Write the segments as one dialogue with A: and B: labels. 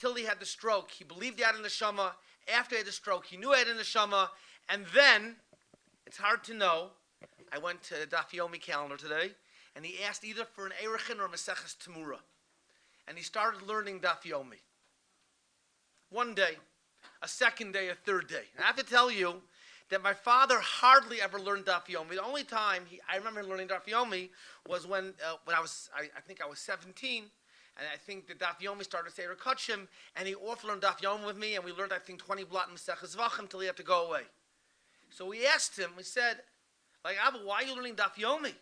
A: till he had the stroke. He believed he had an neshama. After he had the stroke, he knew he had an neshama. And then, it's hard to know, I went to the Daf Hayomi calendar today, and he asked either for an Erechin or a Maseches Temura. And he started learning Daf Hayomi. One day, a second day, a third day. And I have to tell you that my father hardly ever learned Daf Hayomi. The only time I remember learning Daf Hayomi was when I think I was 17, and I think the Daf Hayomi started Seder Kachim, and he often learned Daf Hayomi with me, and we learned, I think, 20 blot in Maseches Zvachim until he had to go away. So we asked him, we said, like, Abba, why are you learning Daf Hayomi?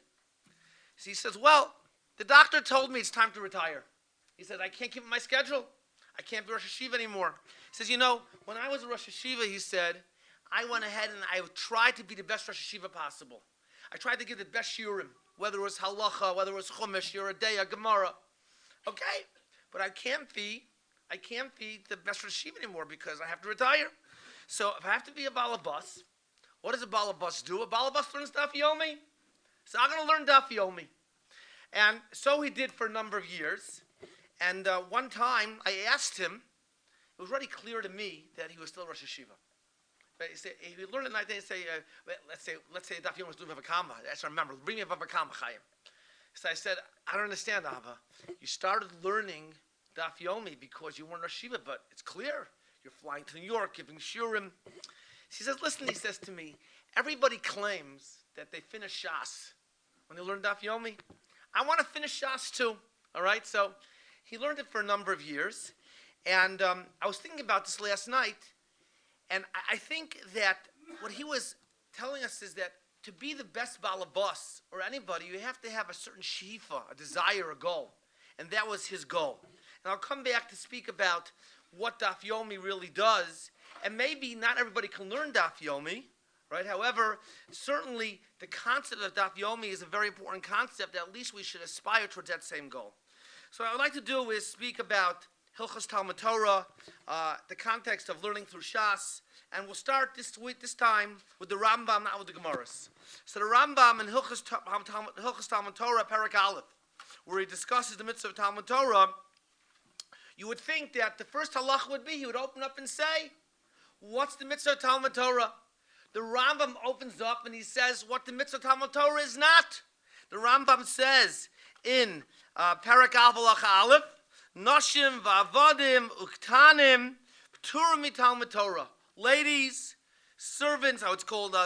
A: So he says, well, the doctor told me it's time to retire. He said, I can't keep my schedule. I can't be Rosh Hashiva anymore. He says, when I was a Rosh Hashiva, he said, I went ahead and I tried to be the best Rosh Hashiva possible. I tried to give the best shiurim, whether it was halacha, whether it was chumash, Yeridea, Gemara. Okay, but I can't be the best Rosh Hashiva anymore because I have to retire. So if I have to be a balabas, what does a balabas do? A balabas learns Daf Hayomi. So I'm going to learn Daf Hayomi. And so he did for a number of years. And one time I asked him, it was already clear to me that he was still Rosh Hashiva. But he learned at night, they say, let's say Daf Hayomi was doing Vavakama. That's what I remember. Bring me a Vavakama, Chaim. So I said, I don't understand, Abba. You started learning Daf Hayomi because you weren't Rosh Hashiva, but it's clear. You're flying to New York, giving shiurim. He says, listen, he says to me, everybody claims that they finish Shas when they learn Daf Hayomi. I want to finish Shas too, all right? So he learned it for a number of years, and I was thinking about this last night, and I think that what he was telling us is that to be the best balabas, or anybody, you have to have a certain shifa, a desire, a goal, and that was his goal. And I'll come back to speak about what Daf Hayomi really does. And maybe not everybody can learn Daf Hayomi, right? However, certainly the concept of Daf Hayomi is a very important concept that at least we should aspire towards that same goal. So what I would like to do is speak about Hilchos Talmud Torah, the context of learning through Shas, and we'll start this time with the Rambam, not with the Gemaras. So the Rambam in Hilchos Talmud Torah, Perek Aleph, where he discusses the mitzvah of Talmud Torah, you would think that the first halach would be, he would open up and say, what's the mitzvah of Talmud Torah? The Rambam opens up and he says what the mitzvah of Talmud Torah is not. The Rambam says in Perek Aleph, Noshim v'avadim uktanim p'turim miTalmud Torah. Ladies, servants, how it's called,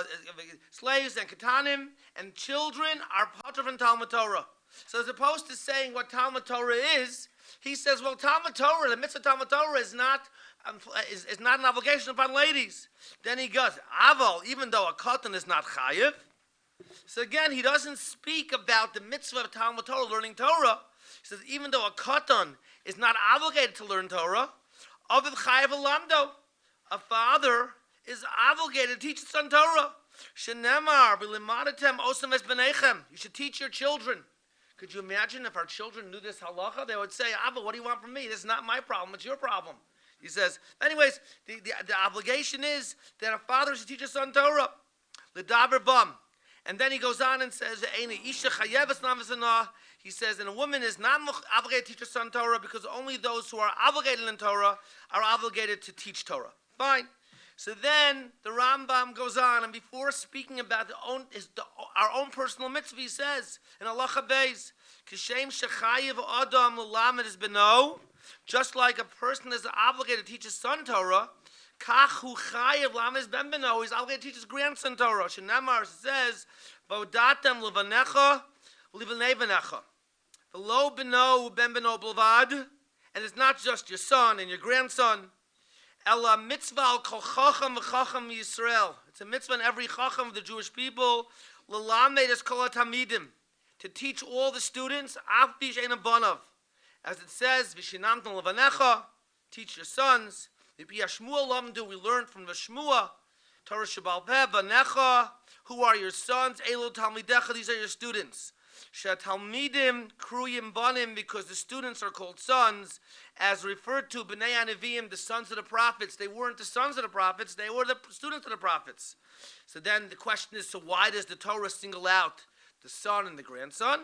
A: slaves and katanim, and children are patur from Talmud Torah. So as opposed to saying what Talmud Torah is, he says, well, Talmud Torah, the mitzvah of Talmud Torah is not an obligation upon ladies. Then he goes, Aval, even though a katan is not chayiv. So again, he doesn't speak about the mitzvah of Talmud Torah, learning Torah. He says, even though a katan is not obligated to learn Torah, aviv chayiv alamdo, a father is obligated to teach his son Torah. Shenemar b'limadatem osam es b'neichem. You should teach your children. Could you imagine if our children knew this halacha? They would say, Abba, what do you want from me? This is not my problem, it's your problem. He says, anyways, the obligation is that a father should teach his son Torah. L'daber bam. And then he goes on and says, he says, and a woman is not obligated to teach her son Torah because only those who are obligated in Torah are obligated to teach Torah. Fine. So then the Rambam goes on, and before speaking about our own personal mitzvah, he says in Halacha Beis, Kishem shechayiv adam l'lamed es beno, just like a person is obligated to teach his son Torah, kach hu chayiv l'lamed es ben beno, he's obligated to teach his grandson Torah. Shenamar says, Vodatem levanecha u'livanei vanecha, v'lo beno ben beno b'lvad, and it's not just your son and your grandson. Ela mitzvah al kol chacham v'chacham Yisrael. It's a mitzvah in every chacham of the Jewish people. L'lamed es kol hatamidim, to teach all the students. Af bish ein abanav, as it says, v'shinamtem levanecha, teach your sons. V'pi hashmua lamdu, we learned from the Shmua, Torah shebal peh vanecha. Who are your sons? Elu talmidecha, these are your students. Shetalmidim kruyim banim, because the students are called sons, as referred to b'nei anavim, the sons of the prophets. They weren't the sons of the prophets; they were the students of the prophets. So then the question is: so why does the Torah single out the son and the grandson?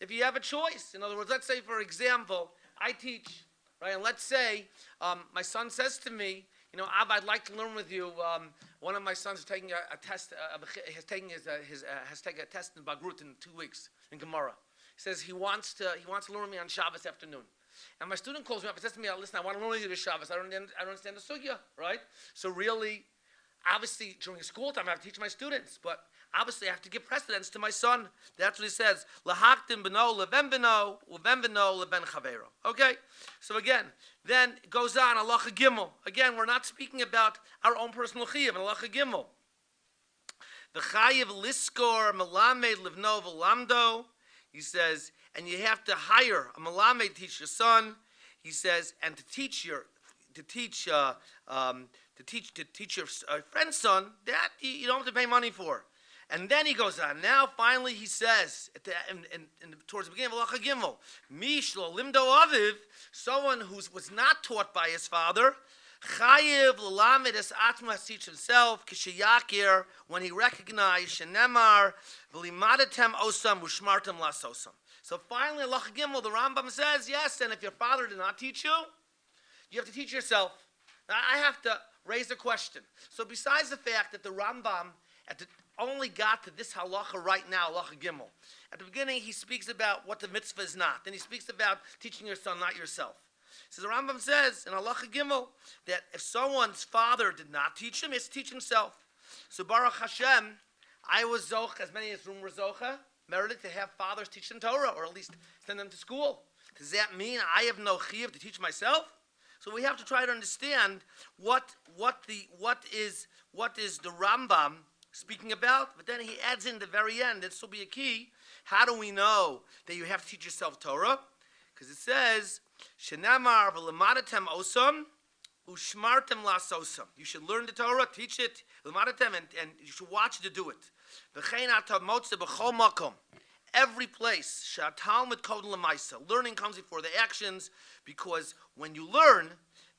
A: If you have a choice, in other words, let's say for example, I teach right? And let's say my son says to me, Abba, I'd like to learn with you. One of my sons is taking a test. Has taken has taken a test in Bagrut in 2 weeks in Gemara. He says he wants to learn with me on Shabbos afternoon. And my student calls me up and says to me, listen, I want to learn with you this Shabbos. I don't understand the sugya, right? So really, obviously, during school time, I have to teach my students, but obviously I have to give precedence to my son. That's what he says. Lahaktim beno, leven beno, uven beno, leben chavero. Okay? So again, then it goes on, halacha gimel. Again, we're not speaking about our own personal chiyuv, halacha gimel. V'chayiv liskor melamed livno v'lamdo. He says, and you have to hire a melamed to teach your son. He says, and to teach your friend's son that you don't have to pay money for. And then he goes on. Now, finally, he says towards the beginning of Halacha Gimel, Mishlo limdo aviv, someone who was not taught by his father, chayiv l'lamed es atma, teach himself, kishiyakir, when he recognized shenemar v'limadatem osam u'shmartem lasosam. So finally, Halacha Gimel, the Rambam says, yes, and if your father did not teach you, you have to teach yourself. Now, I have to raise a question. So besides the fact that the Rambam only got to this halacha right now, halacha gimel. At the beginning, he speaks about what the mitzvah is not. Then he speaks about teaching your son, not yourself. So the Rambam says in halacha gimel that if someone's father did not teach him, he has to teach himself. So Baruch Hashem, I was zoch, as many as room were zocha, merited to have fathers teach them Torah, or at least send them to school. Does that mean I have no chiyuv to teach myself? So we have to try to understand what is the Rambam speaking about, but then he adds in the very end, this will be a key. How do we know that you have to teach yourself Torah? Because it says, Shenamar v'lemadatem osam u'shmartem lasosam. You should learn the Torah, teach it, lemadatem, and you should watch to do it. V'chein ata motze b'chol makom. Every place, TALMUD kodem l'maisa. Learning comes before the actions, because when you learn,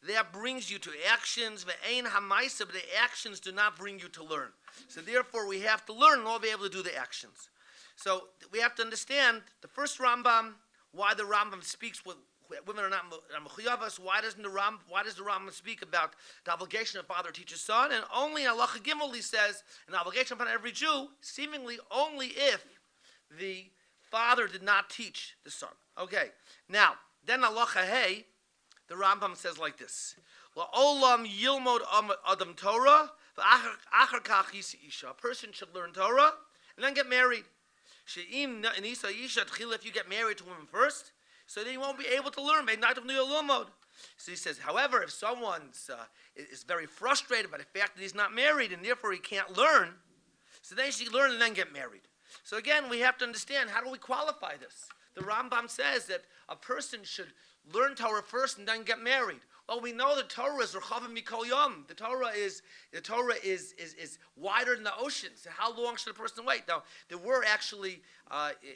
A: that brings you to actions. Ve'ein hamaisa, but the actions do not bring you to learn. So therefore, we have to learn and we'll be able to do the actions. So we have to understand the first Rambam, why the Rambam speaks with women are not mechuyavas. Why does the Rambam speak about the obligation of father to teach his son? And only in Halacha Gimel he says an obligation upon every Jew, seemingly only if the father did not teach the son. Okay, now then Halacha Hey, the Rambam says like this: La'olam yilmod adam Torah, v'achar kach yisa isha. A person should learn Torah and then get married. She'im nisa isha tchila. If you get married to a woman first, so then you won't be able to learn. So he says, however, if someone is very frustrated by the fact that he's not married and therefore he can't learn, so then he should learn and then get married. So again, we have to understand, how do we qualify this? The Rambam says that a person should learn Torah first and then get married. Well, we know the Torah is Rechavim Mikol Yom. The Torah is wider than the ocean. So how long should a person wait? Now, there were actually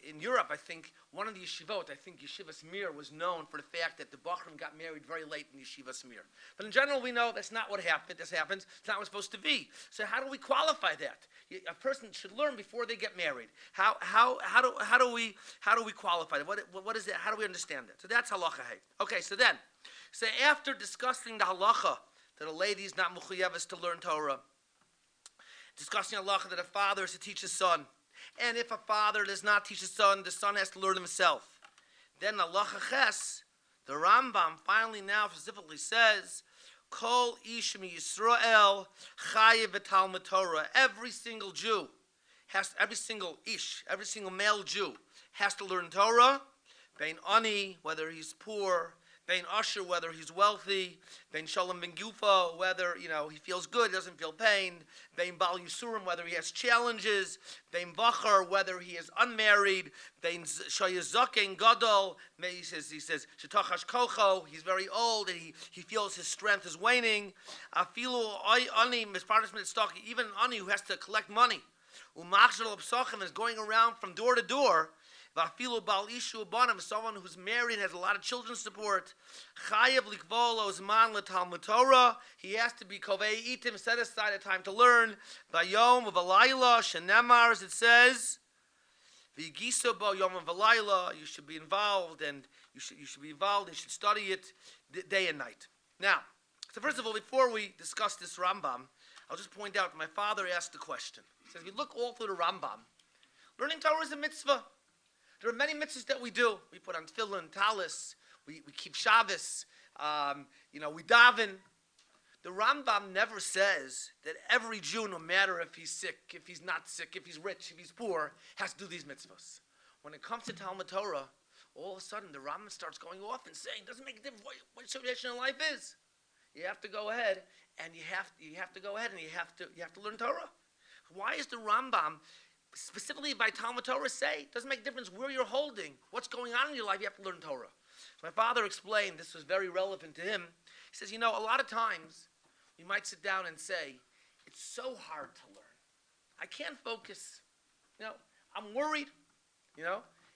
A: in Europe, I think, one of the yeshivot, I think Yeshivas Mir, was known for the fact that the Bachrim got married very late in Yeshivas Mir. But in general, we know that's not what happened. This happens. It's not what's supposed to be. So how do we qualify that? A person should learn before they get married. How do we qualify that? What is it? How do we understand that? So that's halacha hey. Okay, so after discussing the halacha that a lady is not mechuyeves to learn Torah, discussing halacha that a father is to teach his son, and if a father does not teach his son, the son has to learn himself. Then halacha ches, the Rambam finally now specifically says, Kol ish mi Yisrael chayev v'talmud Torah. Every single Jew every single male Jew has to learn Torah. Bein ani, whether he's poor. Bein Asher, whether he's wealthy. Bein Shalom ben Gufa, whether he feels good, doesn't feel pain. Bein Bal Yisurim, whether he has challenges. Bein Bachar, whether he is unmarried. Bein Shayazaken Gadol, he says Shetachash Kocho, he's very old and he feels his strength is waning. Afilu ani mispartis mitztaki, even ani who has to collect money. Umachshel Psachim is going around from door to door. Vafilu bal ishu abanim, someone who's married and has a lot of children support. Chayev likvolo zman letalmud Torah. He has to be kovei itim, set aside a time to learn. Vayom v'alayla shenemar, as it says. V'yigiso bo yom v'alayla. You should be involved, and you should be involved. You should study it. day and night. Now, so first of all, before we discuss this Rambam, I'll just point out that my father asked the question. He says, if you look all through the Rambam, learning Torah is a mitzvah. There are many mitzvahs that we do. We put on tefillin, talis, we keep Shabbos, we daven. The Rambam never says that every Jew, no matter if he's sick, if he's not sick, if he's rich, if he's poor, has to do these mitzvahs. When it comes to Talmud Torah, all of a sudden the Rambam starts going off and saying, doesn't make a difference what your situation in life is. You have to go ahead and you have to go ahead and you have to learn Torah. Why is the Rambam specifically by Talmud Torah say it doesn't make a difference where you're holding, what's going on in your life, you have to learn Torah? So my father explained, this was very relevant to him. He says, a lot of times you might sit down and say, it's so hard to learn. I can't focus. I'm worried.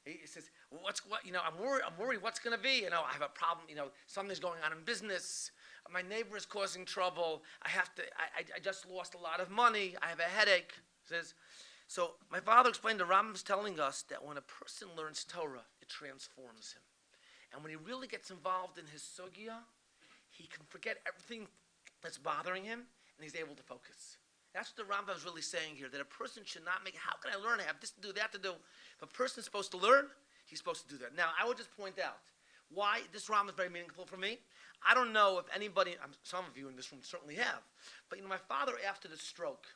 A: He says, I'm worried what's going to be. I have a problem. Something's going on in business. My neighbor is causing trouble. I just lost a lot of money. I have a headache. He says, so my father explained, the Rambam's telling us that when a person learns Torah, it transforms him. And when he really gets involved in his sugya, he can forget everything that's bothering him, and he's able to focus. That's what the Rambam is really saying here, that a person should not make, how can I learn? I have this to do, that to do. If a person is supposed to learn, he's supposed to do that. Now, I would just point out why this Rambam is very meaningful for me. I don't know if anybody, some of you in this room certainly have, but my father, after the stroke,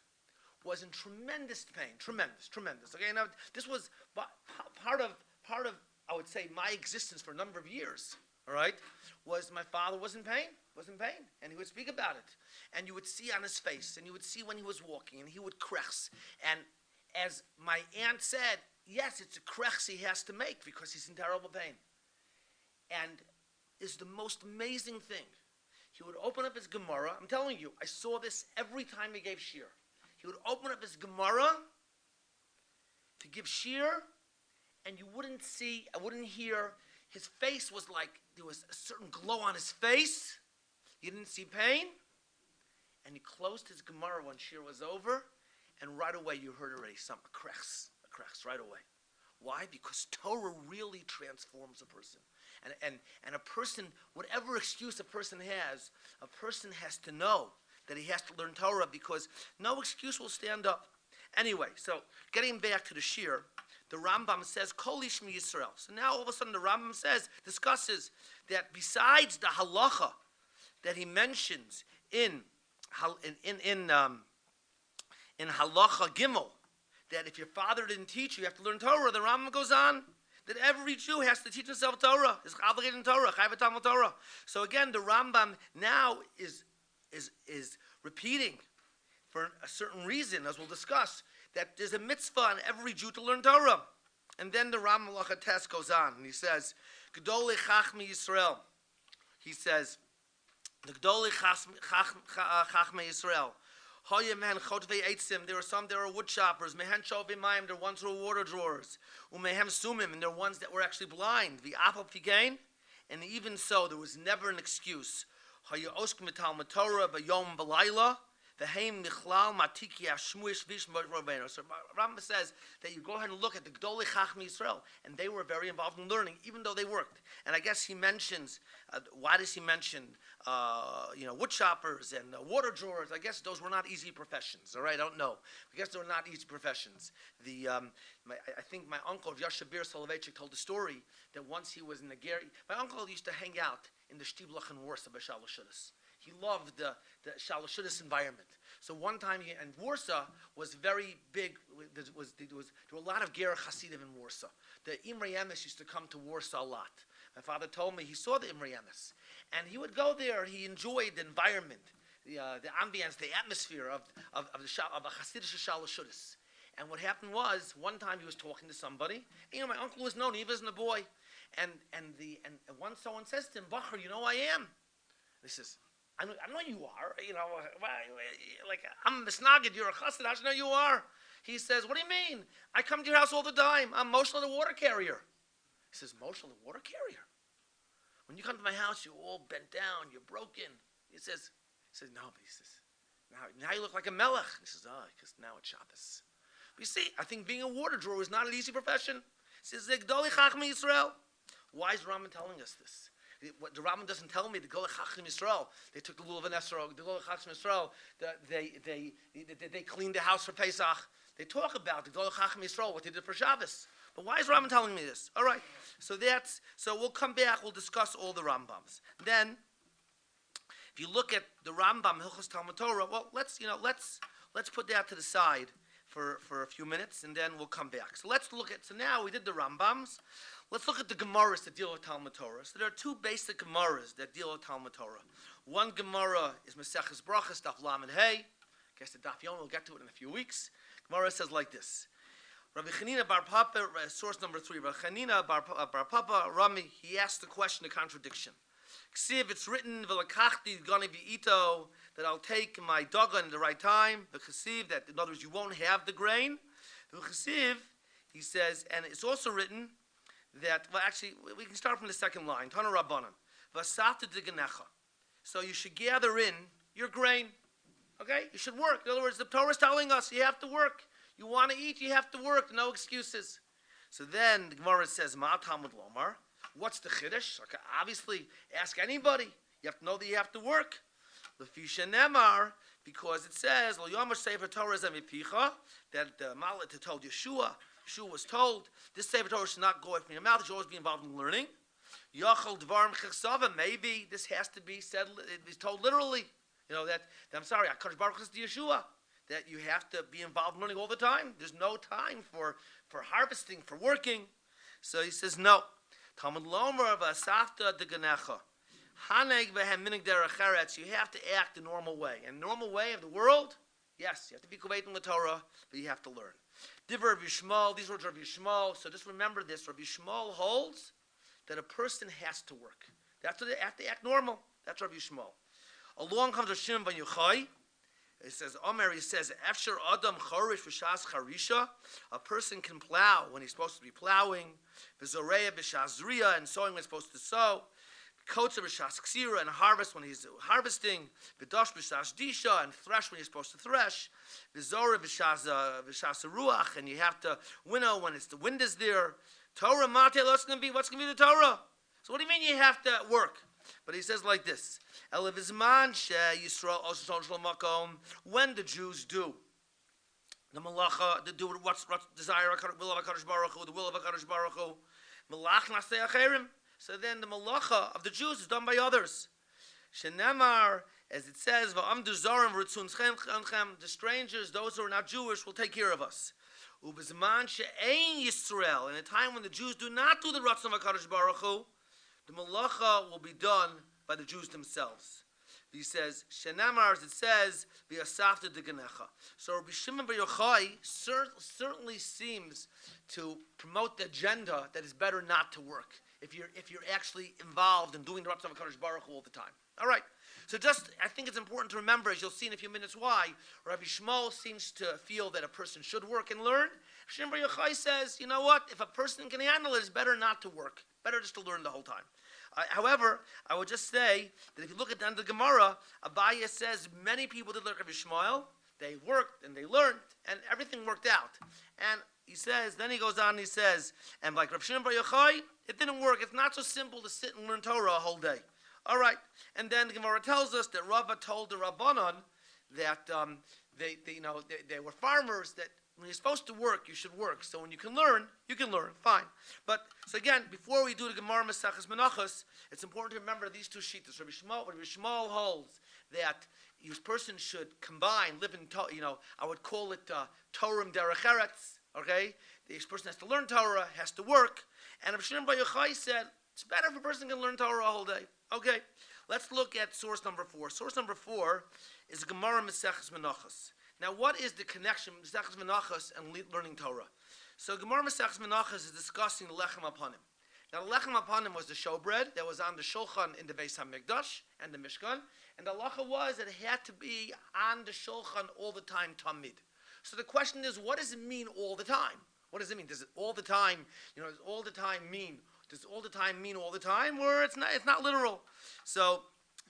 A: was in tremendous pain, tremendous. Okay, now this was part of I would say my existence for a number of years. All right, was my father was in pain, and he would speak about it, and you would see on his face, and you would see when he was walking, and he would krechs, and as my aunt said, yes, it's a krechs he has to make because he's in terrible pain, and is the most amazing thing. He would open up his Gemara. I'm telling you, I saw this every time he gave shiur. He would open up his Gemara to give shiur, and I wouldn't hear, his face was like, there was a certain glow on his face. You didn't see pain. And he closed his Gemara when shiur was over, and right away you heard already a krechs right away. Why? Because Torah really transforms a person. And a person, whatever excuse a person has to know that he has to learn Torah, because no excuse will stand up. Anyway, so getting back to the shiur, the Rambam says, Kol ish mi Yisrael. So now all of a sudden the Rambam discusses that besides the halacha that he mentions in halacha gimel, that if your father didn't teach you, you have to learn Torah, the Rambam goes on that every Jew has to teach himself Torah, is obligated in Torah, chayv Talmud Torah. So again, the Rambam now is repeating for a certain reason, as we'll discuss, that there's a mitzvah on every Jew to learn Torah. And then the Rambam Lachates goes on, and he says, Gdolei Chachmei Yisrael. He says, the Gdolei Chachmei Yisrael. There are wood choppers. Mehen Shovei Mayim, there are ones who are water drawers. Umehem Sumim, and there are ones that were actually blind. The Apal Pigain, and even so, there was never an excuse. Haya Osk Mitalmud Torah B'Yom B'Layla. So Rambam says that you go ahead and look at the Gdolei Chachmei Yisrael, and they were very involved in learning, even though they worked. And I guess he mentions, why does he mention, wood choppers and water drawers? I guess those were not easy professions. All right, I don't know. I guess they were not easy professions. I think my uncle Yashabir Soloveitchik told a story that once he was in the Ger, my uncle used to hang out in the Shtiblach in Warsaw by Shalashudas. He loved the Shalashudas environment. So one time, and Warsaw was very big. There were a lot of Ger Hasidim in Warsaw. The Imrei Emes used to come to Warsaw a lot. My father told me he saw the Imrei Emes, and he would go there. He enjoyed the environment, the ambience, the atmosphere of a Hasidic Shalashudas. And what happened was, one time he was talking to somebody. And, my uncle was known, he wasn't a boy, and once someone says to him, "Bachar, you know who I am?" And he says, I know you are, like, I'm a misnagid, you're a chassid, how should I know you are? He says, what do you mean? I come to your house all the time. I'm Moshe the water carrier. He says, Moshe the water carrier? When you come to my house, you're all bent down, you're broken. He says, no, but he says, now you look like a melech. He says, because now it's Shabbos. But you see, I think being a water drawer is not an easy profession. He says, Gdolei Chachmei Yisrael. Why is Rambam telling us this? What the Rambam doesn't tell me, the Golech Chacham Yisrael, they took the Lulav and Esrog, the Golech Chacham Yisrael, they cleaned the house for Pesach. They talk about the Golech Chacham Yisrael, what they did for Shabbos. But why is Rambam telling me this? All right, so we'll come back, we'll discuss all the Rambams. Then, if you look at the Rambam, Hilchos Talmud Torah, well, let's put that to the side for a few minutes, and then we'll come back. So now we did the Rambams. Let's look at the Gemaras that deal with Talmud Torah. So there are two basic Gemaras that deal with Talmud Torah. One Gemara is Maseches Brachas, Daf Lamed Hey. I guess the Daf Yomi, we'll get to it in a few weeks. Gemara says like this. Rabbi Chanina Bar Papa, source number 3, Rabbi Chanina Bar Papa, Rami, he asked the question, the contradiction. Ksiv, it's written, V'lakachti gani v'ito, that I'll take my dagan in the right time. V'chasiv, that in other words, you won't have the grain. V'chasiv, he says, and it's also written that, well, actually, we can start from the second line. Tana Rabbanan. V'asafta diganecha. So you should gather in your grain. Okay? You should work. In other words, the Torah is telling us you have to work. You want to eat, you have to work. No excuses. So then the Gemara says, Ma Talmud Lomar. What's the chiddush? Okay, obviously, ask anybody. You have to know that you have to work. Lefisha Nemar, because it says, Lo Yomer Sefer Torah Zemipicha, that the Malat told Yeshua was told, this Sefer Torah should not go away from your mouth, you should always be involved in learning. Yachal Dvarim Chesava, maybe this has to be said, it's told literally. You know, that I'm sorry, HaKadosh Baruch Hu says to Yeshua, that you have to be involved in learning all the time. There's no time for harvesting, for working. So he says, no. Talmud Lomer v'asafta deganecha. Haneg v'hem minig derech eretz. You have to act the normal way. And the normal way of the world, yes, you have to be kaveitim the Torah, but you have to learn. Divrei Rabbi Yishmael, these words are Rabbi Yishmael. So just remember this. Rabbi Yishmael holds that a person has to work. That's what they have to act normal. That's Rabbi Yishmael. Along comes Shimon ben Yochai. It says, Omer, he says, Efshar Adam Chorish V'Shas Charisha. A person can plow when he's supposed to be plowing. V'Zoreya B'Shas Zriya, and sowing when he's supposed to sow. Kotza B'Shas Ksira, and harvest when he's harvesting. V'Dosh B'Shas Disha, and thresh when he's supposed to thresh. V'Zora B'Shas Ruach, and you have to winnow when the wind is there. Torah Mate, what's going to be the Torah? So what do you mean you have to work? But he says like this: when the Jews do the malacha, they do what's desire, will of HaKadosh Baruch Hu, the will of HaKadosh Baruch Hu, malach nasei acherim. So then the malacha of the Jews is done by others. Shenemar, as it says, va'amdu zarim v'ritzun the strangers, those who are not Jewish, will take care of us. Ubezman she'ein Yisrael, in a time when the Jews do not do the ratzon of HaKadosh Baruch Hu, the malacha will be done by the Jews themselves. He says, Shenamar, as it says, v'asafta deganecha. So Rabbi Shimon bar Yochai certainly seems to promote the agenda that it's better not to work if you're actually involved in doing the Ratzon of HaKadosh Baruch Hu all the time. All right. So I think it's important to remember, as you'll see in a few minutes, why Rabbi Shmuel seems to feel that a person should work and learn. Shimon bar Yochai says, you know what? If a person can handle it, it's better not to work. Better just to learn the whole time. However, I would just say that if you look at the end of the Gemara, Abaye says many people did like Rabbi Shmuel. They worked and they learned, and everything worked out. And he says, then he goes on and he says, and like Rabbi Shimon bar Yochai, it didn't work. It's not so simple to sit and learn Torah a whole day. All right. And then the Gemara tells us that Rava told the Rabbanon that they were farmers, that when you're supposed to work, you should work. So when you can learn, fine. But, so again, before we do the Gemara Maseches Menachos, it's important to remember these two shittas. Rabbi Shmuel holds that each person should combine, live in, I would call it Torah derech eretz, okay? Each person has to learn Torah, has to work. And Rabbi Shimon bar Yochai said, it's better if a person can learn Torah a whole day. Okay, let's look at source number 4. Source number 4 is Gemara Maseches Menachos. Now, what is the connection between Maseches Menachos and learning Torah? So, Gemara Maseches Menachos is discussing the Lechem Apanim. Now, the Lechem Apanim was the showbread that was on the Shulchan in the Beis HaMikdash and the Mishkan, and the halacha was that it had to be on the Shulchan all the time, Tamid. So, the question is, what does it mean all the time? What does it mean? Does it all the time? Does all the time mean all the time, or it's not literal? So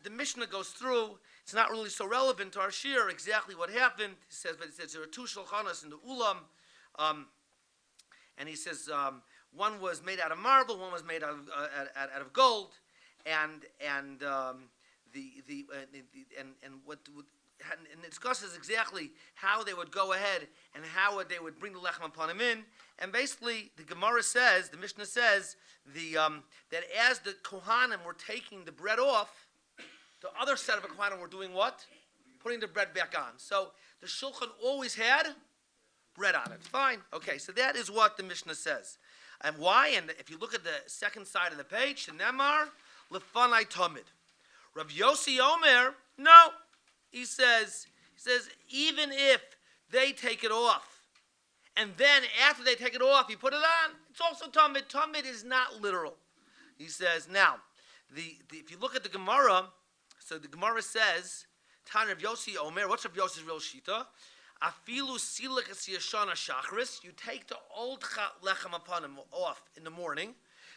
A: the Mishnah goes through. It's not really so relevant to our shiur exactly what happened. He says, but it says there are 2 shulchanos in the ulam, and he says one was made out of marble, one was made out of gold, and it discusses exactly how they would go ahead and how they would bring the lechem upon him in. And basically, the Gemara says, the Mishnah says, that as the Kohanim were taking the bread off, the other set of Kohanim were doing what? Putting the bread back on. So the Shulchan always had bread on it. Fine. Okay, so that is what the Mishnah says. And why? And if you look at the second side of the page, Shenemar, Lefanai Tamid. Rav Yossi Omer, no. He says, even if they take it off, and then after they take it off, you put it on, it's also Tamid. Tamid is not literal. He says, now, if you look at the Gemara, so the Gemara says, Tan Rav Yossi Omer, what's Rav Yossi's real shita? Afilu silik yashana shachris. You take the old lechem upon him off in the morning.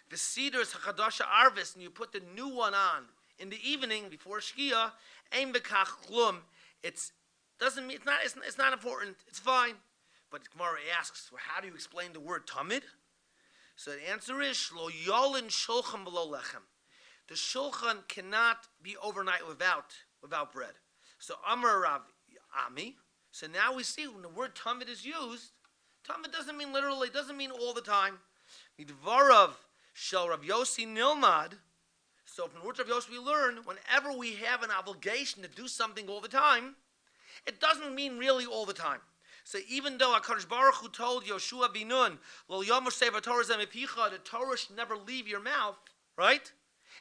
A: The cedar is hakadasha arvis, and you put the new one on in the evening before shkia. Aim bekach klum. It's not important. It's fine. But Gemara asks, well, how do you explain the word tamid? So the answer is shlo yolin shulchan below lechem. The shulchan cannot be overnight without bread. So Amar Rav Ami. So now we see when the word tamid is used, tamid doesn't mean literally, doesn't mean all the time. Midvarav shel Rav Yossi nilmad. So from the words of Yossi we learn, whenever we have an obligation to do something all the time, it doesn't mean really all the time. So even though HaKadosh Baruch Hu told Yoshua bin Nun, Lo yomer sefer Torah zemipicha, the Torah should never leave your mouth, right?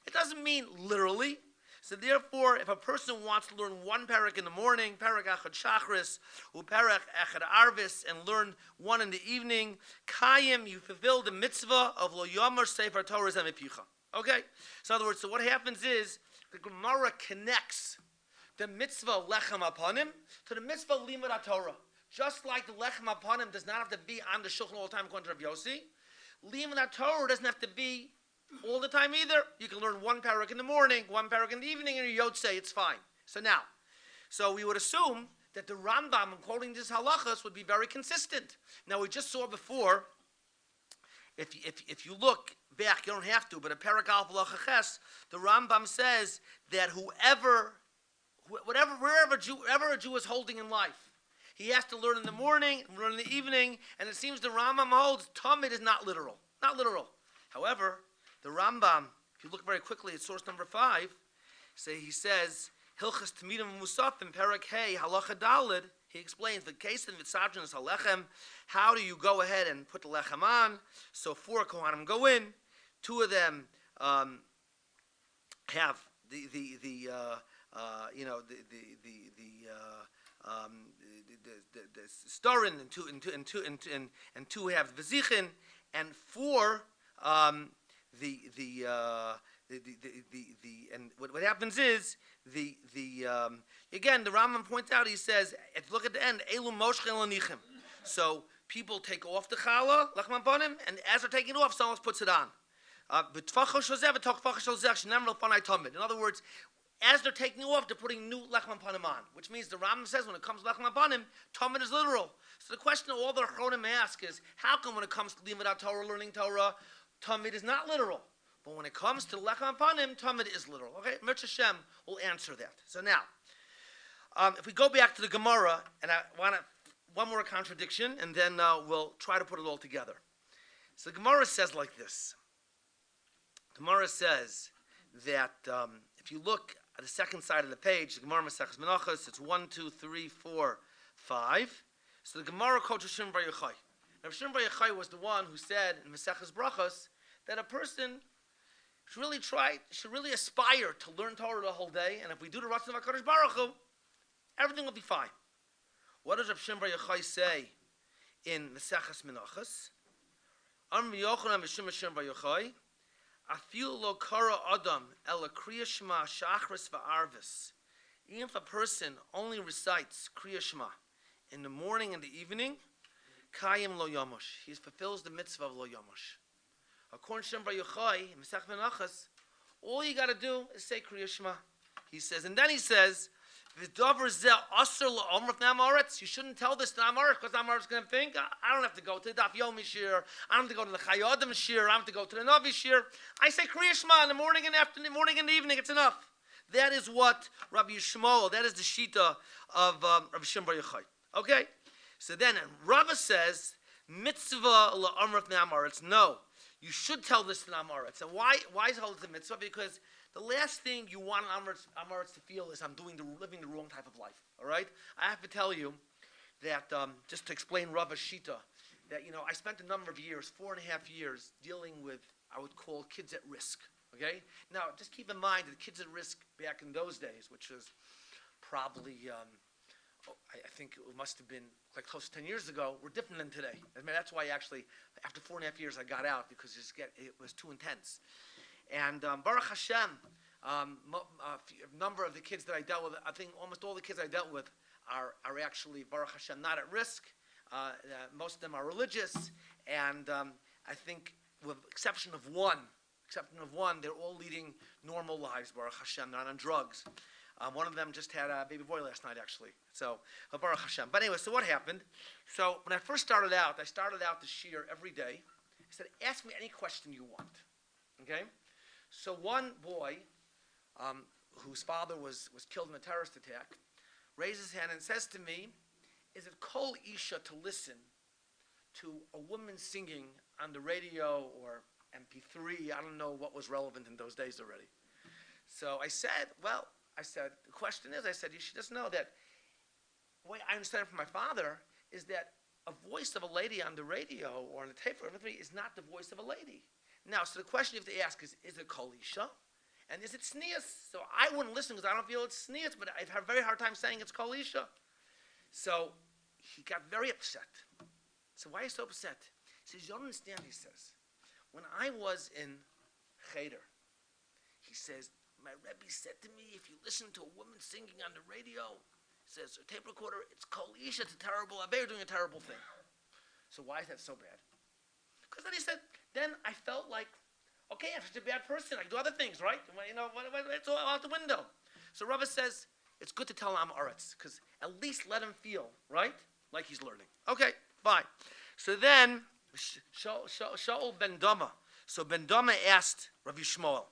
A: It doesn't mean literally. So therefore, if a person wants to learn one parak in the morning, parak achad shachris, or parak achad arvis, and learn one in the evening, kayim, you fulfill the mitzvah of lo yomer sefer Torah zemipicha. Okay? So in other words, so what happens is, the Gemara connects the mitzvah lechem upon him to the mitzvah limud Torah. Just like the lechem upon him does not have to be on the shulchan all the time according to Rav Yossi, limud Torah doesn't have to be all the time either. You can learn one parak in the morning, one parak in the evening, and your Yotzei, it's fine. So we would assume that the Rambam, quoting these halachas, would be very consistent. Now, we just saw before, if you look back, you don't have to, but a parak al halacha ches, the Rambam says that wherever a Jew is holding in life, he has to learn in the morning, learn in the evening, and it seems the Rambam holds tamid is not literal. Not literal. However, the Rambam, if you look very quickly at source number 5, he says, Hilchas Tamidim Musafim, Perak Hey, Halacha Dalid, he explains the case in Mitzadron is Halechem, how do you go ahead and put the lechem on? So 4 Kohanim go in, 2 of them have the starin, and 2 have the zichin, and 4 and what happens is again the Rambam points out, he says, if you look at the end, Elu Moshchen Lanichim. So people take off the challah lechem panim, and as they're taking it off, someone else puts it on. In other words, as they're taking off, they're putting new lechem panim on, which means the Rambam says when it comes to lechem panim, tamid is literal. So the question all the Achronim ask is, how come when it comes to limud Torah, learning Torah, tamid is not literal, but when it comes to lechem panim, tamid is literal? Okay, Mirz Hashem will answer that. So now, if we go back to the Gemara, and I want one more contradiction, and then we'll try to put it all together. So the Gemara says like this. Gemara says that if you look at the second side of the page, the Gemara Maseches Menachos, it's 1, 2, 3, 4, 5. So the Gemara quotes Shimon Bar Yochai. Now Shimon Bar Yochai was the one who said in Maseches Brachos that a person should really aspire to learn Torah the whole day, and if we do the Ratzon of HaKadosh Baruch Hu, everything will be fine. What does Rav Shimon Bar Yochai say in Maseches Menachos? Am Yochanan v'Shimon Shimon Bar Yochai, Afil lo kara adam ela kriya shema shachris va'arvis. Even if a person only recites kriya shema in the morning and the evening, kayim lo yomosh. He fulfills the mitzvah of lo yomosh. According to Shimon Bar Yochai, in Masech Menachos, all you got to do is say kriya shema. He says, and then he says, You shouldn't tell this to Amoritz because Amoritz is going to think, I don't have to go to the Daf Yomi shiur. I don't have to go to the Chayodim shiur. I don't have to go to the Navi shiur. I say Kriya Shema in the morning and afternoon, morning and evening. It's enough. That is what Rabbi Yishmael, that is the Shita of Rabbi Shimon Bar Yochai. Okay? So then Rava says, mitzvah la'amrit ne'amaretz. No, you should tell this to the Amoritz. And why is it a mitzvah? Because the last thing you want an Amoritz to feel is I'm living the wrong type of life. All right? I have to tell you that, just to explain Rava's Shita, that, I spent a number of years, 4.5 years, dealing with, I would call kids at risk. Okay? Now, just keep in mind that kids at risk back in those days, which was probably, I think it must have been like close to 10 years ago, were different than today. I mean, that's why actually, after 4.5 years, I got out because it was too intense. And Baruch Hashem, a number of the kids that I dealt with, I think almost all the kids I dealt with are actually, Baruch Hashem, not at risk. Most of them are religious. And I think with exception of one, they're all leading normal lives, Baruch Hashem. They're not on drugs. One of them just had a baby boy last night, actually. So, Baruch Hashem. But anyway, so what happened? So, when I first started out the shiur every day. I said, ask me any question you want. Okay? So, one boy, whose father was killed in a terrorist attack, raises his hand and says to me, is it kol isha to listen to a woman singing on the radio or MP3? I don't know what was relevant in those days already. So I said, the question is, she doesn't know that, the way I understand it from my father, is that a voice of a lady on the radio or on the tape or MP3 is not the voice of a lady. Now, so the question you have to ask is it kol isha? And is it sneas? So I wouldn't listen because I don't feel it's sneas, but I've had a very hard time saying it's kol isha. So he got very upset. So why are you so upset? He says, you don't understand, he says. When I was in Cheder, he says, my Rebbe said to me, if you listen to a woman singing on the radio, he says, a tape recorder, it's kol isha, it's terrible, you're doing a terrible thing. So why is that so bad? Because then he said, then I felt like, okay, I'm such a bad person, I can do other things, right? It's all out the window. So Rava says, it's good to tell him Amoritz, because at least let him feel, right? Like he's learning. Okay, fine. So then, Shaul ben Dama. So ben Dama asked Rav Yishmael.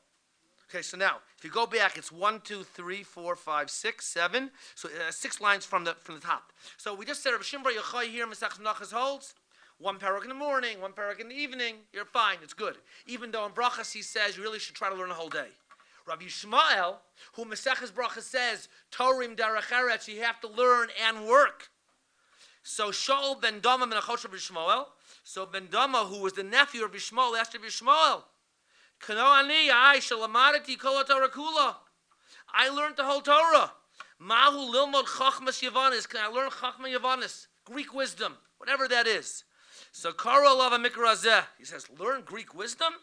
A: Okay, so now, if you go back, it's 1, 2, 3, 4, 5, 6, 7. So 6 lines from the top. So we just said Rav Shimon Bar Yochai here, Masech Menachos holds. 1 parak in the morning, 1 parak in the evening. You're fine, it's good. Even though in Brachas he says you really should try to learn a whole day. Rav Yishmael, who Maseches Brachas says, Torim derech eretz, you have to learn and work. So Shaul ben Dama menachosh Rav Yishmael. So ben Dama, who was the nephew of Yishmael, asked Rav Yishmael, Kano ani I shalamadati kol Torah kula. I learned the whole Torah. Mahu lilmod chachmas Yavanis. Can I learn chachma Yavanis? Greek wisdom, whatever that is. So Karo lava mikrazeh. He says, learn Greek wisdom.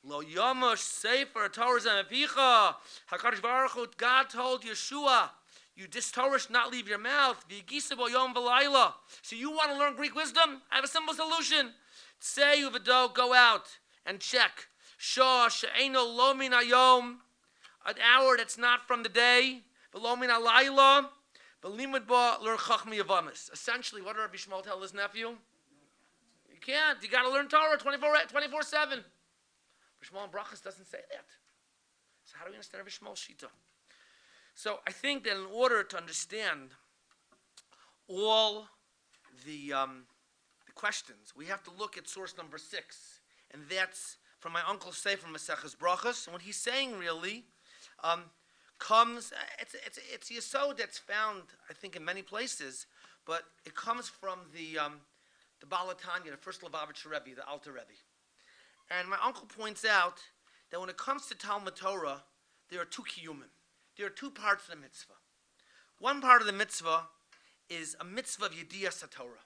A: Lo yamosh sefer Torah zemepicha. Hakadosh Baruch Hu, God told Yeshua, you this Torah should not leave your mouth. V'yigisa yom v'layla. So you want to learn Greek wisdom? I have a simple solution. Say uvado, go out and check. Shah she'eno lo min hayom, an hour that's not from the day. V'lo min halayla. V'limud ba learn chachma Yavamis. Essentially, what did Rabbi Shmuel tell his nephew? You can't. You got to learn Torah 24/7. Shmuel Brachas doesn't say that. So how do we understand Rabbi Shmuel's Shita? So I think that in order to understand all the questions, we have to look at source number 6, and that's from my Uncle Say from Maseches Brachas. And what he's saying really comes. It's a yesod that's found, I think, in many places, but it comes from the Balatanya, the first Lubavitcher Rebbe, the Alter Rebbe. And my uncle points out that when it comes to Talmud Torah, there are 2 kiyumim. There are 2 parts of the mitzvah. One part of the mitzvah is a mitzvah of Yediyas HaTorah.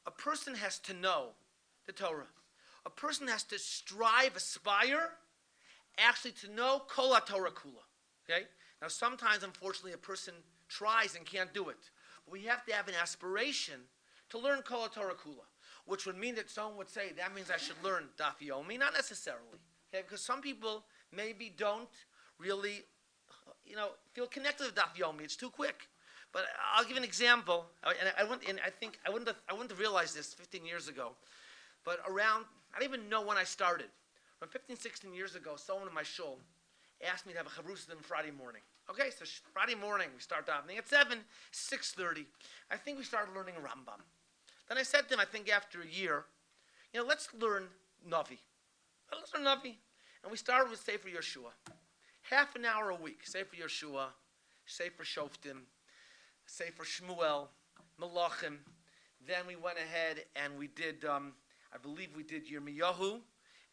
A: A person has to know the Torah. A person has to aspire, actually to know Kol HaTorah Kula. Okay? Now sometimes, unfortunately, a person tries and can't do it. But we have to have an aspiration to learn Kol HaTorah Kula, which would mean that someone would say, that means I should learn Daf Yomi. Not necessarily. Okay? Because some people maybe don't really feel connected to Daf Yomi. It's too quick. But I'll give you an example. I wouldn't have realized this 15 years ago. But I don't even know when I started. From 15, 16 years ago, someone in my shul asked me to have a chavrusa on Friday morning. Okay, so Friday morning we start davening at 7, 6:30. I think we started learning Rambam. Then I said to him, I think after a year, let's learn Navi. Let's learn Navi. And we started with Sefer Yeshua. Half an hour a week. Sefer Yeshua, Sefer Shoftim, Sefer Shmuel, Malachim. Then we went ahead and we did, I believe we did Yirmiyahu,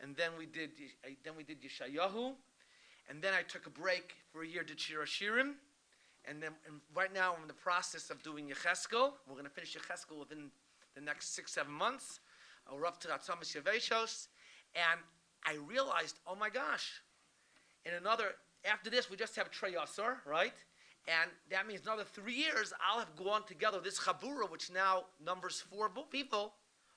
A: and then we did Yeshayahu, and then I took a break for a year, did Shir Hashirim, and right now I'm in the process of doing Yecheskel. We're going to finish Yecheskel within the next 6-7 months. We're up to Atzamas Yeveshos, and I realized, oh my gosh, after this we just have Trei Asar, right? And that means another 3 years I'll have gone together this Chabura, which now numbers 4 people,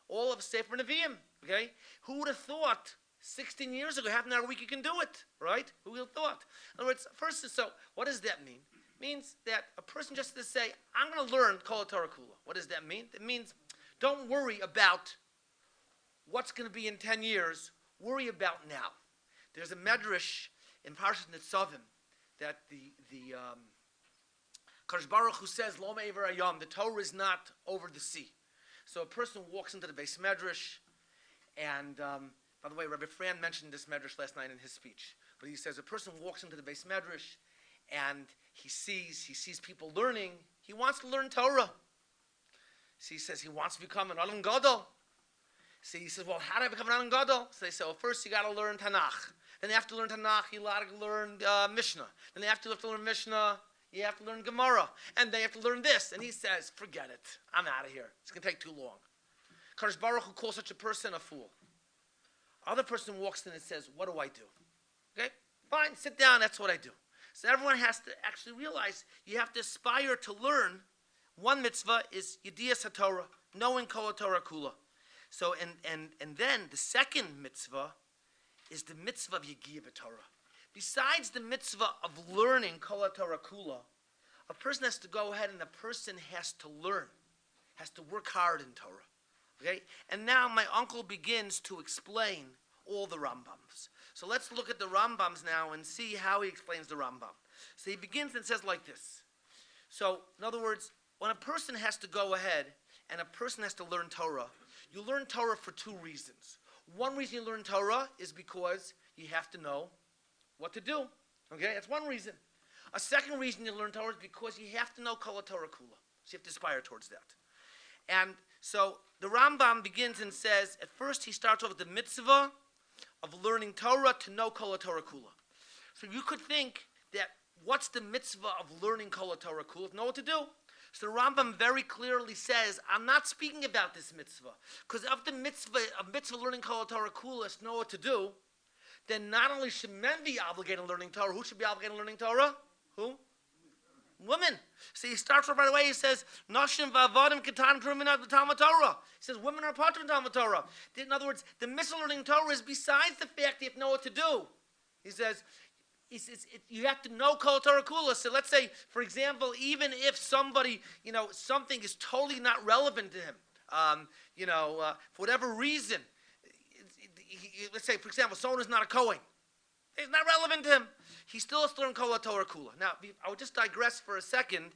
A: all of Sefer Nevi'im, okay? Who would have thought 16 years ago, half an hour a week you can do it, right? Who would have thought? In other words, first, so what does that mean? It means that a person just to say, I'm going to learn Kol Torah Kula. What does that mean? It means don't worry about what's going to be in 10 years. Worry about now. There's a medrash in Parashat Nitzavim that the Kadosh Baruch Hu says, Lo me'ever hayam, the Torah is not over the sea. So a person walks into the Beis Medrash, and by the way, Rabbi Fran mentioned this Medrash last night in his speech. But he says a person walks into the Beis Medrash, and he sees people learning. He wants to learn Torah. So he says he wants to become an Adam Gadol. So he says, well, how do I become an Adam Gadol? So they say, well, first you got to learn Tanakh. Then after you learn Tanakh, you got to learn Mishnah. Then after you have to learn Mishnah, you have to learn Gemara. And then you have to learn this. And he says, forget it. I'm out of here. It's going to take too long. Kadosh Baruch Hu calls such a person a fool. Other person walks in and says, what do I do? Okay, fine, sit down, that's what I do. So everyone has to actually realize you have to aspire to learn. One mitzvah is Yediyas HaTorah, knowing Kol Torah Kula. So, and then the second mitzvah is the mitzvah of Yegiyah B'Torah. Besides the mitzvah of learning Kol Torah Kula, a person has to go ahead and a person has to learn, has to work hard in Torah. Okay? And now my uncle begins to explain all the Rambams. So let's look at the Rambams now and see how he explains the Rambam. So he begins and says like this. So, in other words, when a person has to go ahead and a person has to learn Torah, you learn Torah for 2 reasons. One reason you learn Torah is because you have to know what to do. Okay? That's one reason. A second reason you learn Torah is because you have to know Kol Torah Kula. So you have to aspire towards that. And so the Rambam begins and says, at first he starts off with the mitzvah of learning Torah to know Kol Torah Kula. So you could think that what's the mitzvah of learning Kol Torah Kula? Know what to do. So the Rambam very clearly says, I'm not speaking about this mitzvah. Because of the mitzvah learning Kol Torah Kula is know what to do, then not only should men be obligated to learning Torah, who should be obligated to learning Torah? Who? Women. So he starts off right away, he says, Nashim v'avadim k'tan k'ruminat b'talmud Torah. He says, women are part of Talmud Torah. In other words, the mitzvah learning Torah is besides the fact that you have to know what to do. He says, you have to know Kol Torah Kula. So let's say, for example, even if somebody, something is totally not relevant to him, for whatever reason, let's say, for example, someone who's not a Kohen, it's not relevant to him. He still has to learn Kol Torah Kula. Now, I would just digress for a second.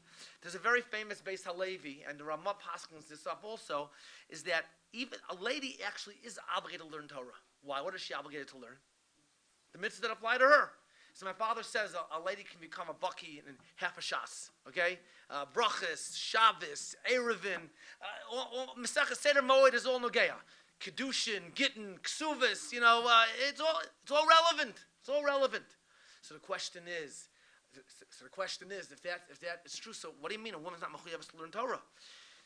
A: There's a very famous Beis Halevi, and the Ramah paskins this up also, is that even a lady actually is obligated to learn Torah. Why? What is she obligated to learn? The mitzvahs that apply to her. So my father says a lady can become a baki in half a shas. Okay, brachas, Shabbos, Erevin, Mesechus Seder Moed is all nogeya. Kedushin, Gittin, Ksuvas. It's all relevant. It's all relevant. So the question is, if that is true, so what do you mean a woman's not mechuyeves to learn Torah?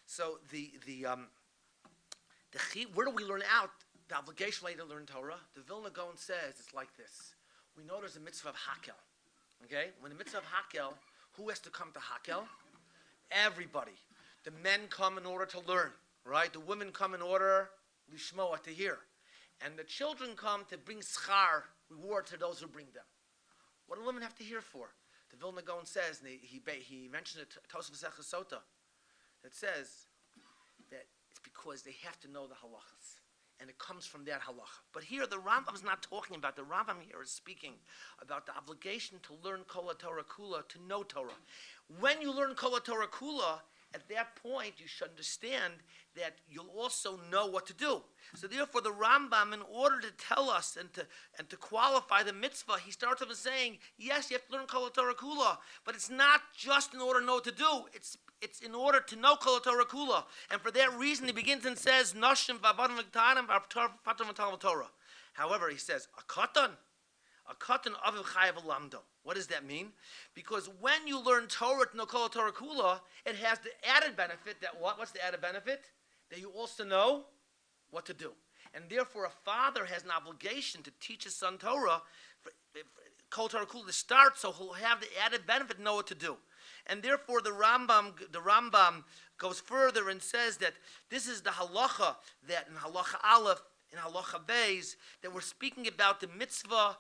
A: So where do we learn out the obligation to learn Torah? The Vilna Gaon says it's like this. We know there's a mitzvah of hakel. Okay? When the mitzvah of hakel, who has to come to hakel? Everybody. The men come in order to learn, right? The women come in order lishmoa, to hear. And the children come to bring schar, reward to those who bring them. What do women have to hear for? The Vilna Gaon says, and he mentioned it, Tosaf Masechus Sota, that says that it's because they have to know the halachas. And it comes from that halacha. But here the Rambam is not talking about. The Rambam here is speaking about the obligation to learn Kol HaTorah Kula, to know Torah. When you learn Kol HaTorah Kula, at that point you should understand that you'll also know what to do. So therefore the Rambam, in order to tell us and to qualify the mitzvah, he starts off with saying, yes, you have to learn Kol HaTorah Kula, but it's not just in order to know what to do. It's in order to know Kol HaTorah Kula. And for that reason, he begins and says, Noshim v'avadim v'ktanim v'patam v'talmud Torah. However, he says, a katan aviv chayav lamdo. What does that mean? Because when you learn Torah to know Kol HaTorah Kula, it has the added benefit that what? What's the added benefit? That you also know what to do. And therefore, a father has an obligation to teach his son Torah, Kol HaTorah Kula, to start, so he'll have the added benefit to know what to do. And therefore, the Rambam goes further and says that this is the halacha, that in halacha aleph, in halacha beis, that we're speaking about the mitzvah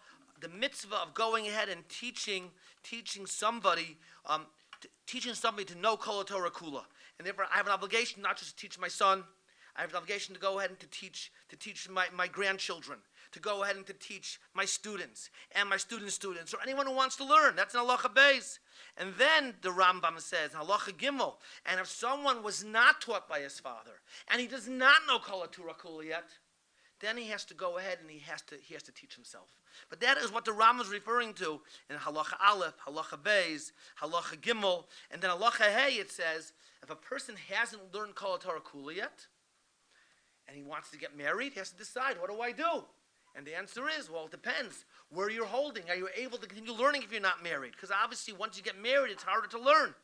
A: of going ahead and teaching somebody to know Kol HaTorah Kula. And therefore, I have an obligation not just to teach my son. I have an obligation to go ahead and to teach my grandchildren, to go ahead and to teach my students and my students' or anyone who wants to learn. That's an halacha beis. And then the Rambam says, halacha gimel, and if someone was not taught by his father and he does not know Kol HaTorah Kula yet, then he has to go ahead and he has to teach himself. But that is what the Rambam is referring to in halacha aleph, halacha beis, halacha gimel, and then halacha hey. It says if a person hasn't learned Kol HaTorah Kula yet, and he wants to get married, he has to decide, what do I do? And the answer is, well, it depends where you're holding. Are you able to continue learning if you're not married? Because obviously, once you get married, it's harder to learn.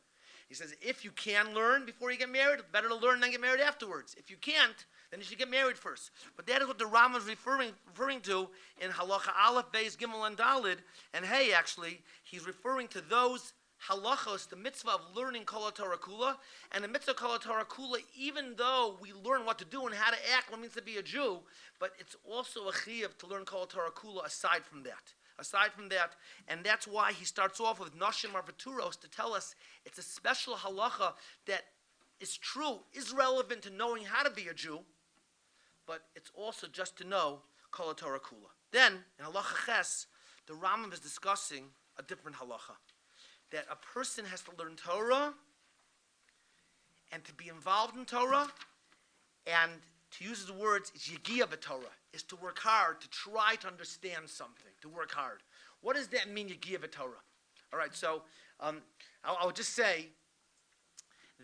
A: He says, if you can learn before you get married, it's better to learn and then get married afterwards. If you can't, then you should get married first. But that is what the Rambam is referring to in Halacha Aleph, Beis, Gimel, and Dalid. And hey, actually, he's referring to those halachos, the mitzvah of learning Kol HaTorah Kula, and the mitzvah of Kol HaTorah Kula, even though we learn what to do and how to act, what it means to be a Jew, but it's also a chiyuv to learn Kol HaTorah Kula aside from that. And that's why he starts off with Noshim Arvaturos to tell us it's a special halacha that is true, is relevant to knowing how to be a Jew, but it's also just to know Kol HaTorah Kula. Then, in halacha ches, the Rambam is discussing a different halacha, that a person has to learn Torah and to be involved in Torah, and to use his words, is Yegiya b'Torah, is to work hard, to try to understand something, to work hard. What does that mean, Yegiya b'Torah? All right, so I'll just say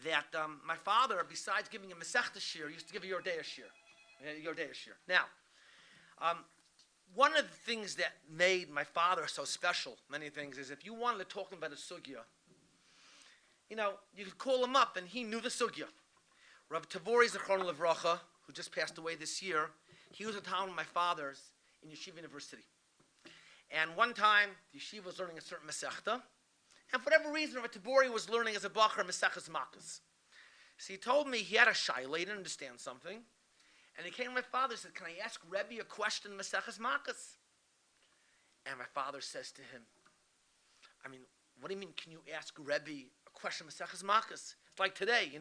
A: that my father, besides giving a Masechta shiur, used to give a Yordei shiur. Now, one of the things that made my father so special, many things, is if you wanted to talk to him about a sugya, you could call him up and he knew the sugya. Rav Tavori Zechron Levracha, who just passed away this year, he was a talmid of my father's in Yeshiva University. And one time, the Yeshiva was learning a certain Masechta, and for whatever reason, Rav Tavori was learning as a Bachar Maseches Makkos. So he told me he had a shaila, he didn't understand something. And he came to my father and said, can I ask Rebbe a question in Maseches Makkos? And my father says to him, what do you mean, can you ask Rebbe a question in Maseches Makkos? It's like today,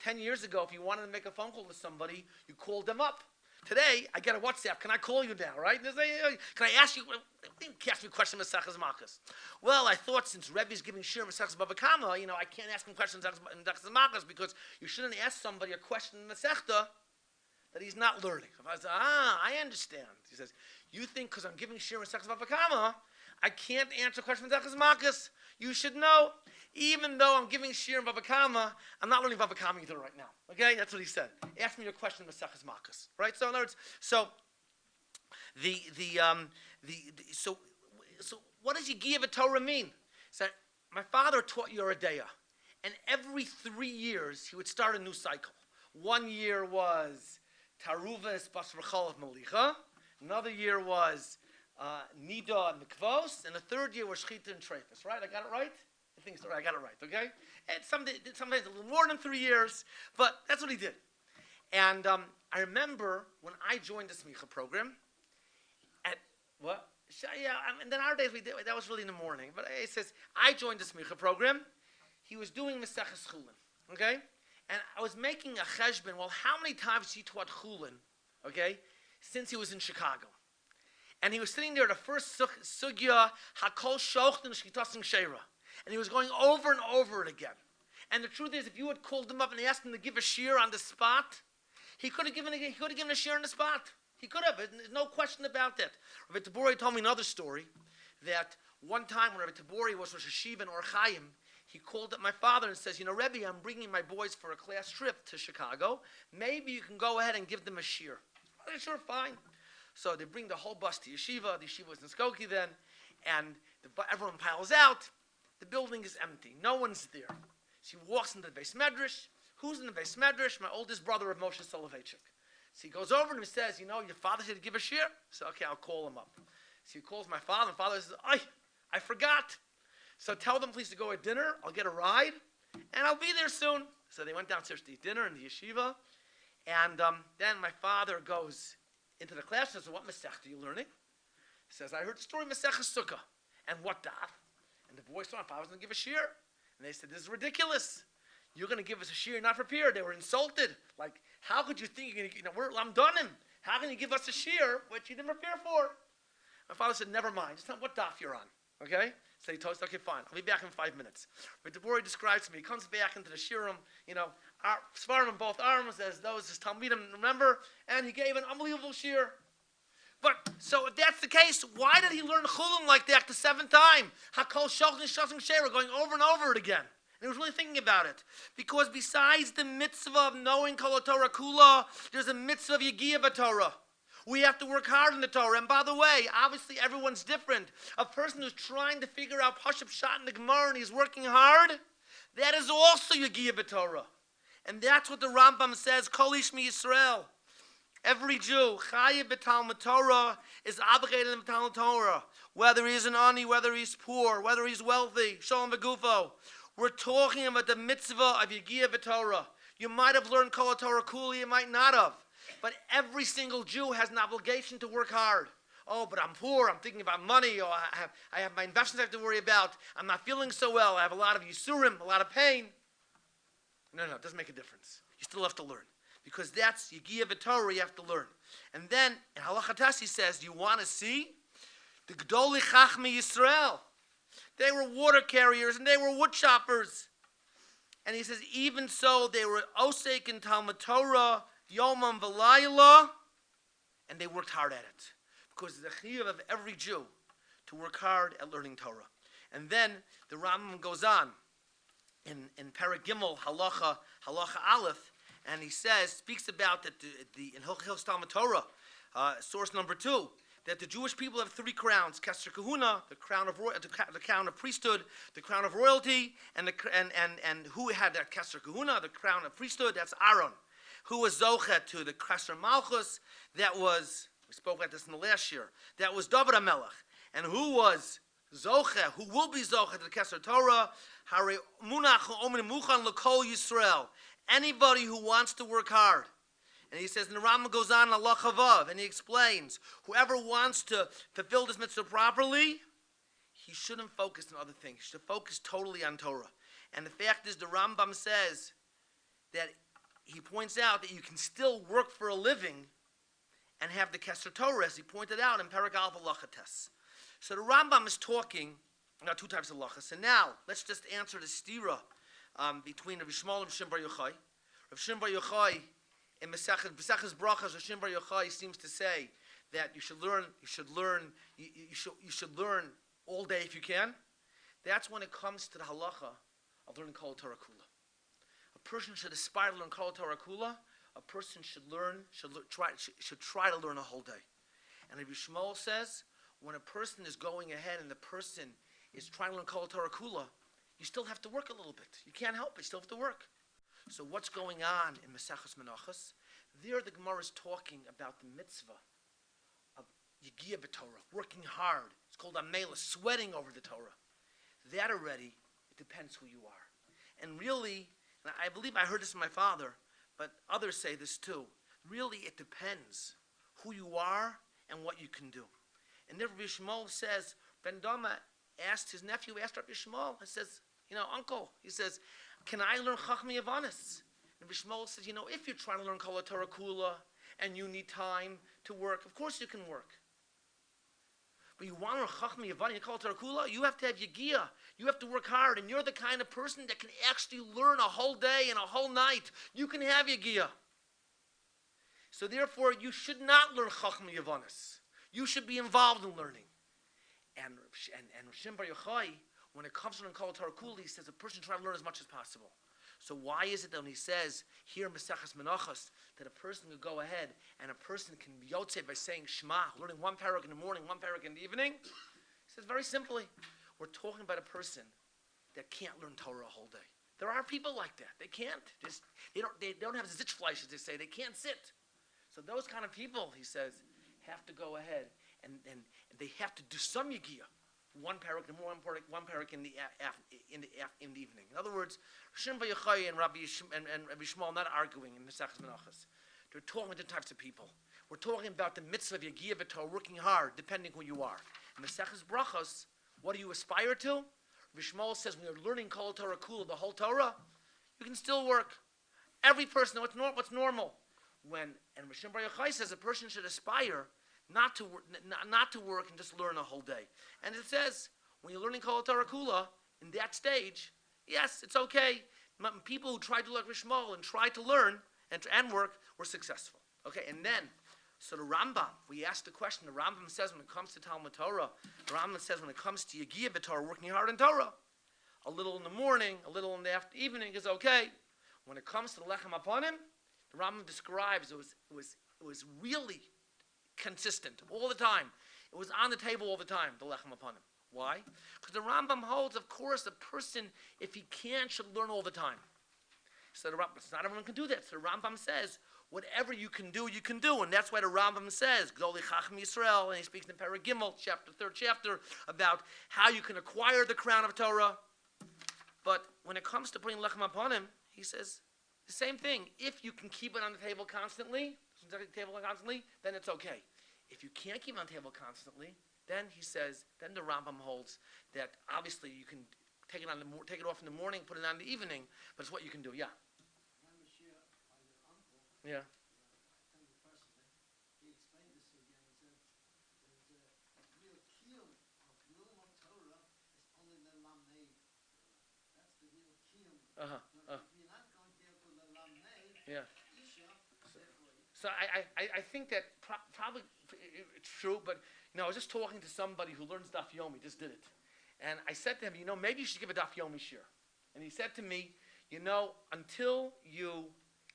A: 10 years ago, if you wanted to make a phone call to somebody, you called them up. Today, I get a WhatsApp, can I call you now, right? Can I ask you, ask me a question in Maseches Makkos? Well, I thought since Rebbe's giving shiur in Maseches Bava Kama, I can't ask him questions in Maseches Makkos because you shouldn't ask somebody a question in Masechta that he's not learning. I said, I understand. He says, you think because I'm giving shiur in Maseches Bava Kama, I can't answer questions in Maseches Makkos? You should know, even though I'm giving shiur in Bava Kama, I'm not learning Bava Kama either right now. Okay, that's what he said. Ask me your question in Maseches Makkos, right? So in other words, so what does Yegiya b'Torah mean? So my father taught Yoreh Deah, and every 3 years he would start a new cycle. 1 year was Taruvas Bas V'Chalav Malicha. Another year was Nida and Mikvos, and the third year was Shchita and Treifus. Right? I got it right? I think so. I got it right. Okay. And sometimes a little more than 3 years, but that's what he did. And I remember when I joined the Smicha program. Yeah, and then our days we did that was really in the morning. But it says I joined the smicha program. He was doing Maseches Chulin, okay, and I was making a cheshbon. Well, how many times he taught Chulin, okay, since he was in Chicago, and he was sitting there at the first sugya Hakol Shochten Shkitasin Sheira, and he was going over and over it again. And the truth is, if you had called him up and asked him to give a shiur on the spot, he could have given a shiur on the spot. He could have. There's no question about that. Rabbi Tabori told me another story that one time when Rabbi Tabori was Rosh Hashiva in Or Chaim, he called up my father and says, Rebbe, I'm bringing my boys for a class trip to Chicago. Maybe you can go ahead and give them a shiur. I said, sure, fine. So they bring the whole bus to yeshiva. The yeshiva was in Skokie then. And everyone piles out. The building is empty. No one's there. She walks into the Beis Medrash. Who's in the Beis Medrash? My oldest brother of Moshe Soloveitchik. So he goes over and he says, your father said to give a shiur? So, okay, I'll call him up. So he calls my father, and father says, I forgot. So tell them please to go at dinner. I'll get a ride, and I'll be there soon. So they went downstairs to eat dinner in the yeshiva. And then my father goes into the class and says, what Masech are you learning? He says, I heard the story of Maseches Sukkah. And what daf? And the boys thought my father was going to give a shiur. And they said, this is ridiculous. You're going to give us a shiur, not prepared. They were insulted. Like, how could you think you're going to, I'm done him. How can you give us a shiur, which you didn't prepare for? My father said, never mind. Just tell me what daf you're on. Okay? So he told us, okay, fine. I'll be back in 5 minutes. But the boy describes to me, he comes back into the shiurim, svarim in both arms, as those his Talmudim remember, and he gave an unbelievable shiur. But, so if that's the case, why did he learn Chulim like that the seventh time? Hakol Shochin Shochin Sheira, going over and over it again. And he was really thinking about it. Because besides the mitzvah of knowing Kol Torah Kula, there's a mitzvah of Yegiyah B'Torah. We have to work hard in the Torah. And by the way, obviously everyone's different. A person who's trying to figure out Pashup Shat in the Gemara and he's working hard, that is also Yegiyah B'Torah. And that's what the Rambam says, Kol Ish Yisrael. Every Jew, Chayev b'Talmud Torah, is obligated in Talmud Torah. Whether he's an ani, whether he's poor, whether he's wealthy, Shalom Begufo. We're talking about the mitzvah of Yegiyah B'Torah. You might have learned Kol Torah Kuli, you might not have. But every single Jew has an obligation to work hard. Oh, but I'm poor, I'm thinking about money, or I have my investments I have to worry about. I'm not feeling so well, I have a lot of yisurim, a lot of pain. No, it doesn't make a difference. You still have to learn. Because that's Yegiyah B'Torah, you have to learn. And then, in Halachatas, he says, you want to see? The Gdolei Chachmei Yisrael. They were water carriers, and they were wood choppers. And he says, even so, they were Osek in Talmud Torah, Yomam V'Layla, and they worked hard at it. Because it's the chiyuv of every Jew to work hard at learning Torah. And then, the Rambam goes on, in Perek Gimel, Halacha Aleph, and he speaks about that in Hilchos Talmud Torah, source number 2, that the Jewish people have 3 crowns: Kesser Kahuna, the crown of priesthood, the crown of royalty, and who had that Kesser Kahuna, the crown of priesthood? That's Aaron. Who was Zochet to the Kesser Malchus? That was, we spoke about this in the last year, that was David HaMelech. And who was Zochet, who will be Zochet to the Kesser Torah? Hare Munach Omen Muchan L'Kol Yisrael. Anybody who wants to work hard. And he says, and the Rambam goes on, Allah Chavav, and he explains, whoever wants to fulfill this mitzvah properly, he shouldn't focus on other things. He should focus totally on Torah. And the fact is, the Rambam says that he points out that you can still work for a living and have the Kesser Torah, as he pointed out in Perek Aleph Halachates. So the Rambam is talking about 2 types of halachas. And now, let's just answer the stira between Rav Shmuel and Rav Shimon Bar Yochai. Rav Shimon Bar Yochai in Maseches Brachas, Rav Shimon Bar Yochai seems to say that you should learn all day if you can. That's when it comes to the halacha of learning Kol Torah Kula. A person should aspire to learn Kol Torah Kula. A person should try to learn a whole day. And Rav Shmuel says, when a person is going ahead and the person is trying to learn Kol Torah Kula, you still have to work a little bit. You can't help it. You still have to work. So what's going on in Maseches Menachos? There the Gemara is talking about the mitzvah of Yegiyah B'Torah, working hard. It's called Amela, sweating over the Torah. That already, it depends who you are. And really, and I believe I heard this from my father, but others say this too, really it depends who you are and what you can do. And then Rabbi Shmuel says, Ben Dama asked his nephew, asked Rabbi Shmuel, he says, uncle, he says, can I learn Chachmi Yavanis? And Rabbi Shmuel says, if you're trying to learn Kol Torah Kula and you need time to work, of course you can work. But you want to learn Chachmi Yavanis and Kol Torah Kula, you have to have Yagiyah. You have to work hard, and you're the kind of person that can actually learn a whole day and a whole night. You can have Yagiyah. So therefore, you should not learn Chachmi Yavanis. You should be involved in learning. And Shimon Bar Yochai, when it comes to learning Kol Torah Kula, he says a person should try to learn as much as possible. So why is it that when he says here in Maseches Menachos that a person can go ahead and a person can be yotzei by saying Shema, learning one parak in the morning, one parak in the evening? He says very simply, we're talking about a person that can't learn Torah a whole day. There are people like that. They can't. They don't have zitzfleisch, as they say. They can't sit. So those kind of people, he says, have to go ahead and they have to do some yagiyah. One parak in the morning, one parak in the evening. In other words, Shimon Bar Yochai and Rabbi Shmuel not arguing in Maseches Menachos. They're talking to types of people. We're talking about the mitzvah of Yagiyah v'Torah, working hard, depending who you are. In Maseches Brachos, what do you aspire to? Rabbi Shmuel says when you're learning Kol Torah Kula, the whole Torah, you can still work. Every person, what's normal. And Shimon Bar Yochai says a person should aspire not to work and just learn a whole day. And it says, when you're learning Kol Torah Kula, in that stage, yes, it's okay. People who tried to learn Rishmol and tried to learn and work were successful. Okay, and then, so the Rambam, we asked the question, the Rambam says when it comes to Talmud Torah, the Rambam says when it comes to Yagiyah b'Torah, working hard in Torah, a little in the morning, a little in the evening is okay. When it comes to the Lechem Aponim, the Rambam describes it was really consistent all the time. It was on the table all the time, the Lechem Aponim. Why? Because the Rambam holds, of course, a person, if he can, should learn all the time. So the Rambam, not everyone can do that. So the Rambam says, whatever you can do, and that's why the Rambam says, Gdolei Chacham Yisrael, and he speaks in Parag Gimel, third chapter, about how you can acquire the crown of Torah. But when it comes to putting Lechem Aponim, he says the same thing. If you can keep it on the table constantly, then it's okay. If you can't keep it on the table constantly, then he says, then the Rambam holds that obviously you can take it off in the morning, put it on in the evening, but it's what you can do. Yeah. Yeah.
B: He explained this again. He said there's a real kiyum of Yom Torah is only the lamnei. That's the real kiyum. If you're not going to be able to lamnei,
A: yeah.
B: So
A: I think that probably it's true, but I was just talking to somebody who learns Daf Yomi, just did it. And I said to him, maybe you should give a Daf Yomi shiur. And he said to me, until you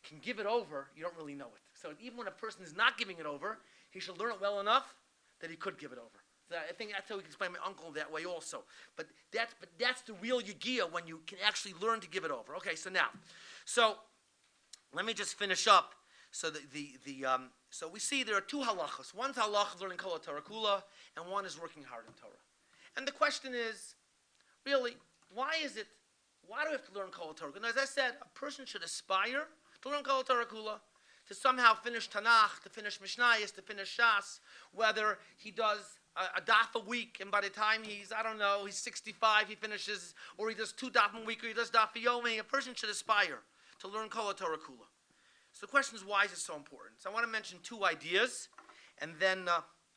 A: can give it over, you don't really know it. So even when a person is not giving it over, he should learn it well enough that he could give it over. So I think that's how we can explain my uncle that way also. But that's the real Yagiyah when you can actually learn to give it over. Okay, so let me just finish up. So so we see there are two halachas. One's halach of learning Kol Torah Kula, and one is working hard in Torah. And the question is, really, why do we have to learn Kol Torah? And as I said, a person should aspire to learn Kol Torah Kula, to somehow finish Tanakh, to finish Mishnayos, to finish Shas, whether he does a daf a week, and by the time he's 65, he finishes, or he does 2 daf a week, or he does Daf Hayomi. A person should aspire to learn Kol Torah Kula. So the question is, why is it so important? So I want to mention 2 ideas, and then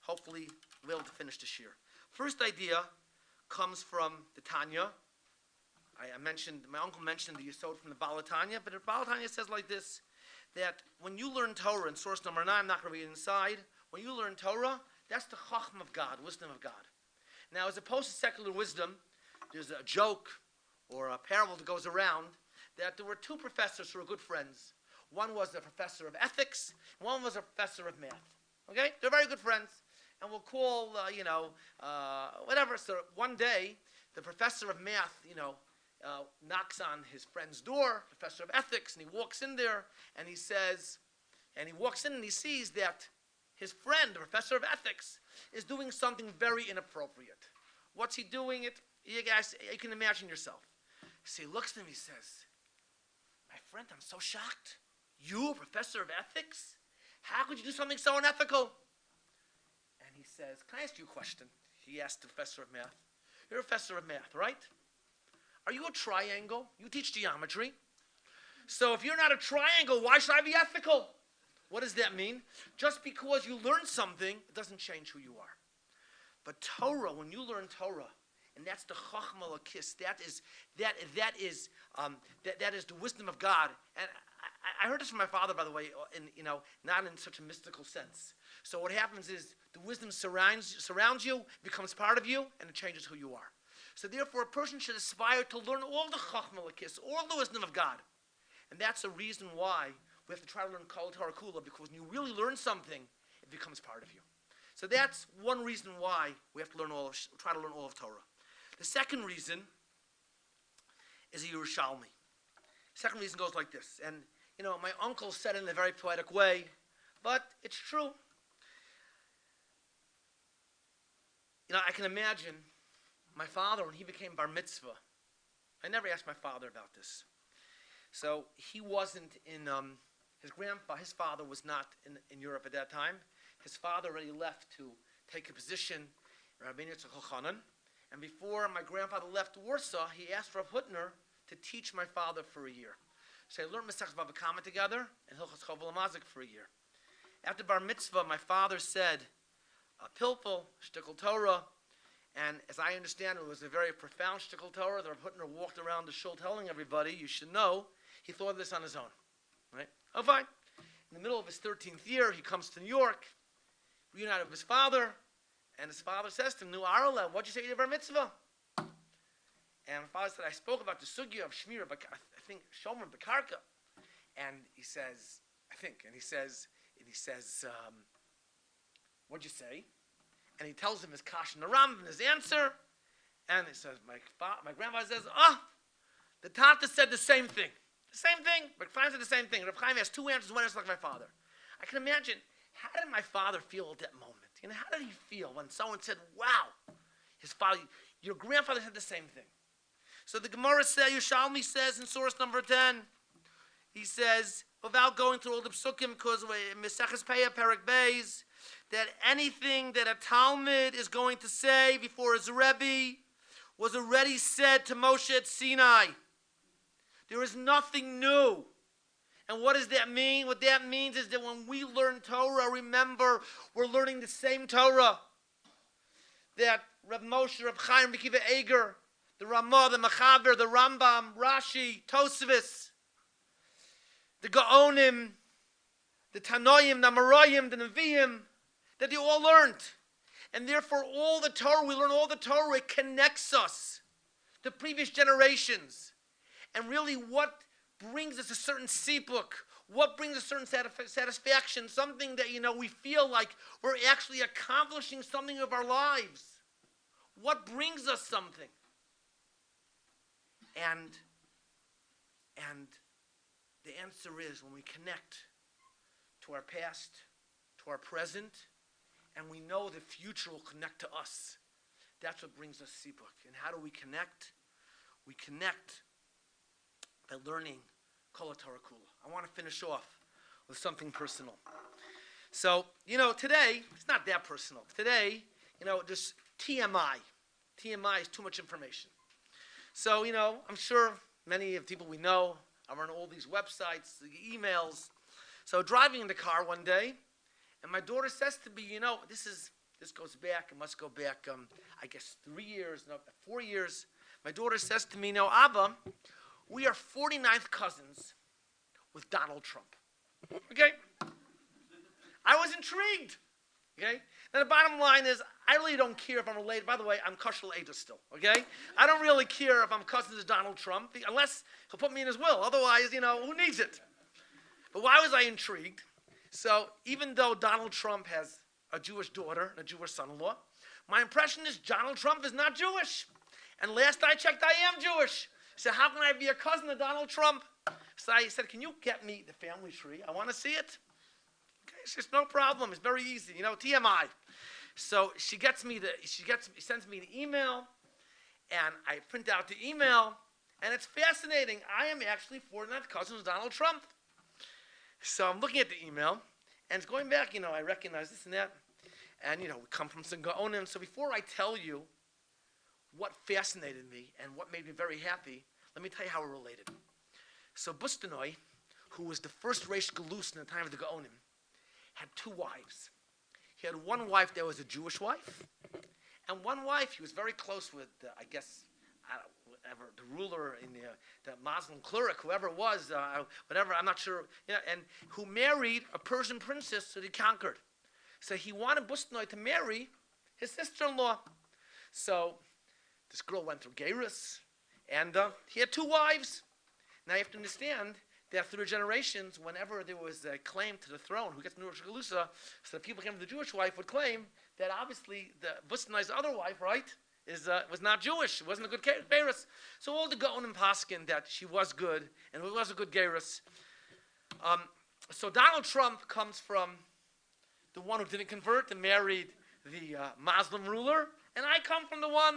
A: hopefully we'll be able to finish the shiur. First idea comes from the Tanya. My uncle mentioned the Yesod from the Balatanya, but the Balatanya says like this, that when you learn Torah, in source number 9, I'm not going to read it inside, when you learn Torah, that's the Chacham of God, wisdom of God. Now, as opposed to secular wisdom, there's a joke or a parable that goes around that there were 2 professors who were good friends. One was a professor of ethics, one was a professor of math. Okay? They're very good friends. And we'll call, whatever. So one day, the professor of math, knocks on his friend's door, professor of ethics, and he walks in there, and he sees that his friend, the professor of ethics, is doing something very inappropriate. What's he doing? You guys, you can imagine yourself. So he looks at him, he says, "My friend, I'm so shocked. You, a professor of ethics? How could you do something so unethical?" And he says, can I ask you a question? He asked the professor of math. You're a professor of math, right? Are you a triangle? You teach geometry. So if you're not a triangle, why should I be ethical? What does that mean? Just because you learn something, it doesn't change who you are. But Torah, when you learn Torah, and that's the Chachma Lakis, that is the wisdom of God. And I heard this from my father, by the way, not in such a mystical sense. So what happens is the wisdom surrounds you, becomes part of you, and it changes who you are. So therefore, a person should aspire to learn all the Chachma Lakis, all the wisdom of God. And that's the reason why we have to try to learn Kol Torah Kula, because when you really learn something, it becomes part of you. So that's one reason why we have to try to learn all of Torah. The second reason is a Yerushalmi. Second reason goes like this. And, my uncle said it in a very poetic way, but it's true. I can imagine my father, when he became bar mitzvah, I never asked my father about this. So he wasn't in, his father was not in Europe at that time. His father already left to take a position, Rabbi Yitzchak Elchanan. And before my grandfather left Warsaw, he asked Rav Hutner to teach my father for a year. So I learned Masechtas Bava Kama together and Hilchos Chovel Amazik for a year. After bar mitzvah, my father said, Pilpul, Shtickle Torah. And as I understand, it was a very profound Shtickle Torah. The Rav Hutner walked around the shul telling everybody, you should know, he thought of this on his own. Right? Oh, fine. In the middle of his 13th year, he comes to New York, reunited with his father, and his father says to him, Nu Arla, what'd you say to bar mitzvah? And my father said, I spoke about the sugya of Shmir, I think, Shomer Bekarka. And he says, what'd you say? And he tells him his kash and the Ram and his answer. And he says, my grandfather says, the Tata said the same thing. The same thing. Reb Chaim said the same thing. Reb Chaim has two answers, one answer like my father. I can imagine, how did my father feel at that moment? How did he feel when someone said, wow, his father, your grandfather said the same thing? So the Gemara says, Yerushalmi says in source number 10, he says, without going through all the psukim, because Meseches Peah, Perek Beis, that anything that a Talmud is going to say before his Rebbe was already said to Moshe at Sinai. There is nothing new. And what does that mean? What that means is that when we learn Torah, remember, we're learning the same Torah that Reb Moshe, Reb Chaim, Reb Akiva Eiger, the Ramah, the Mechaber, the Rambam, Rashi, Tosfos, the Gaonim, the Tanoim, the Amoraim, the Nevi'im, that they all learned. And therefore, all the Torah, we learn all the Torah, it connects us to previous generations. And really, what brings us a certain sipuk, what brings a certain satisfaction, something that, we feel like we're actually accomplishing something of our lives. What brings us something? And the answer is when we connect to our past, to our present, and we know the future will connect to us. That's what brings us sipuk. And how do we connect? We connect by learning Kol Torah Kula. I want to finish off with something personal. So, today, it's not that personal. Today, just TMI. TMI is too much information. So, I'm sure many of the people we know are on all these websites, the emails. So driving in the car one day, and my daughter says to me, this goes back, it must go back, 4 years. My daughter says to me, Abba, we are 49th cousins with Donald Trump. Okay? I was intrigued. Okay? Now the bottom line is, I really don't care if I'm related. By the way, I'm kosher Ada still. Okay? I don't really care if I'm cousins to Donald Trump, unless he'll put me in his will. Otherwise, who needs it? But why was I intrigued? So even though Donald Trump has a Jewish daughter and a Jewish son-in-law, my impression is Donald Trump is not Jewish. And last I checked, I am Jewish. So how can I be a cousin of Donald Trump? So I said, can you get me the family tree? I want to see it. Okay, she says, no problem. It's very easy. TMI. So she sends me the email, and I print out the email, and it's fascinating. I am actually 49th cousin of Donald Trump. So I'm looking at the email, and it's going back, I recognize this and that. And, we come from some Gaonim. So before I tell you what fascinated me and what made me very happy, let me tell you how we're related. So Bustanoi, who was the first Reish Galus in the time of the Gaonim, had 2 wives. He had one wife that was a Jewish wife, and one wife he was very close with, whatever, the ruler in the Muslim cleric, whoever it was, whatever, I'm not sure, and who married a Persian princess that he conquered. So he wanted Bustanoi to marry his sister-in-law. So this girl went through Geirus, and he had 2 wives. Now you have to understand that through generations, whenever there was a claim to the throne, who gets the Rosh Galusa, so the people came to the Jewish wife would claim that obviously the Bustanai's other wife, right, was not Jewish. She wasn't a good Geirus. So all the Gaonim paskin that she was good, and it was a good Geirus. So Donald Trump comes from the one who didn't convert and married the Muslim ruler, and I come from the one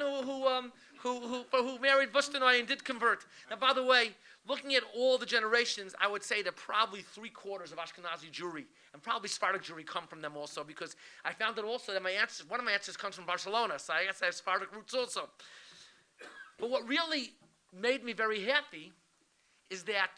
A: who married Bustanoi and did convert. Now, by the way, looking at all the generations, I would say that probably 3/4 of Ashkenazi Jewry and probably Sephardic Jewry come from them also, because I found that also that one of my ancestors comes from Barcelona, so I guess I have Sephardic roots also. But what really made me very happy is that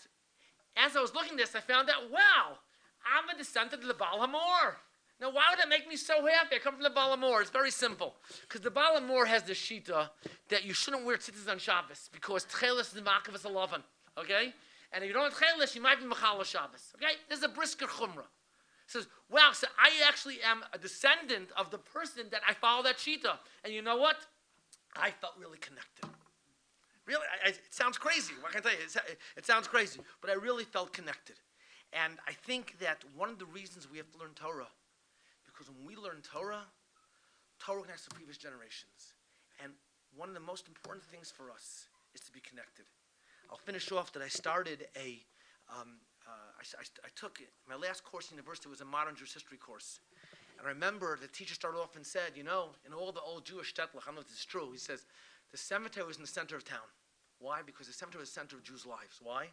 A: as I was looking at this, I found out, wow, I'm a descendant of the Baal HaMor. Now, why would that make me so happy? I come from the Baal HaMor. It's very simple. Because the Baal HaMor has the shita that you shouldn't wear tzitzis on Shabbos because tchelis is the makavas alavan. Okay? And if you don't have tchelis, you might be mechala Shabbos. Okay? There's a brisker chumrah. It says, wow, so I actually am a descendant of the person that I follow that shita. And you know what? I felt really connected. Really, it sounds crazy. What can I tell you? It sounds crazy. But I really felt connected. And I think that one of the reasons we have to learn Torah, because when we learn Torah connects to previous generations. And one of the most important things for us is to be connected. I'll finish off that I started I took my last course in university was a modern Jewish history course. And I remember the teacher started off and said, in all the old Jewish shtetl, I don't know if this is true, he says, the cemetery was in the center of town. Why? Because the cemetery was the center of Jews' lives. Why?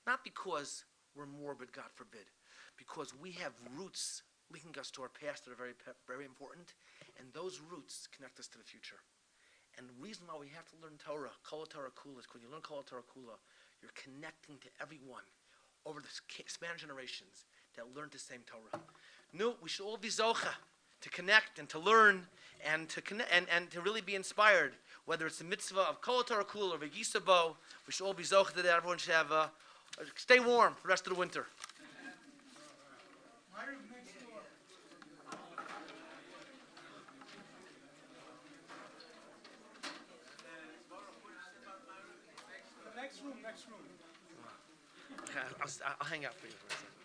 A: Not because we're morbid, God forbid. Because we have roots linking us to our past that are very, very important. And those roots connect us to the future. And the reason why we have to learn Torah, Kol Torah Kula, is when you learn Kol Torah Kula, you're connecting to everyone over the span of generations that learned the same Torah. No, we should all be zocha to connect and to learn and to connect and to really be inspired. Whether it's the mitzvah of Kol Torah Kula or V'Gisabo, we should all be zocha that everyone should have stay warm for the rest of the winter.
B: Next room.
A: I'll hang out for you for a second.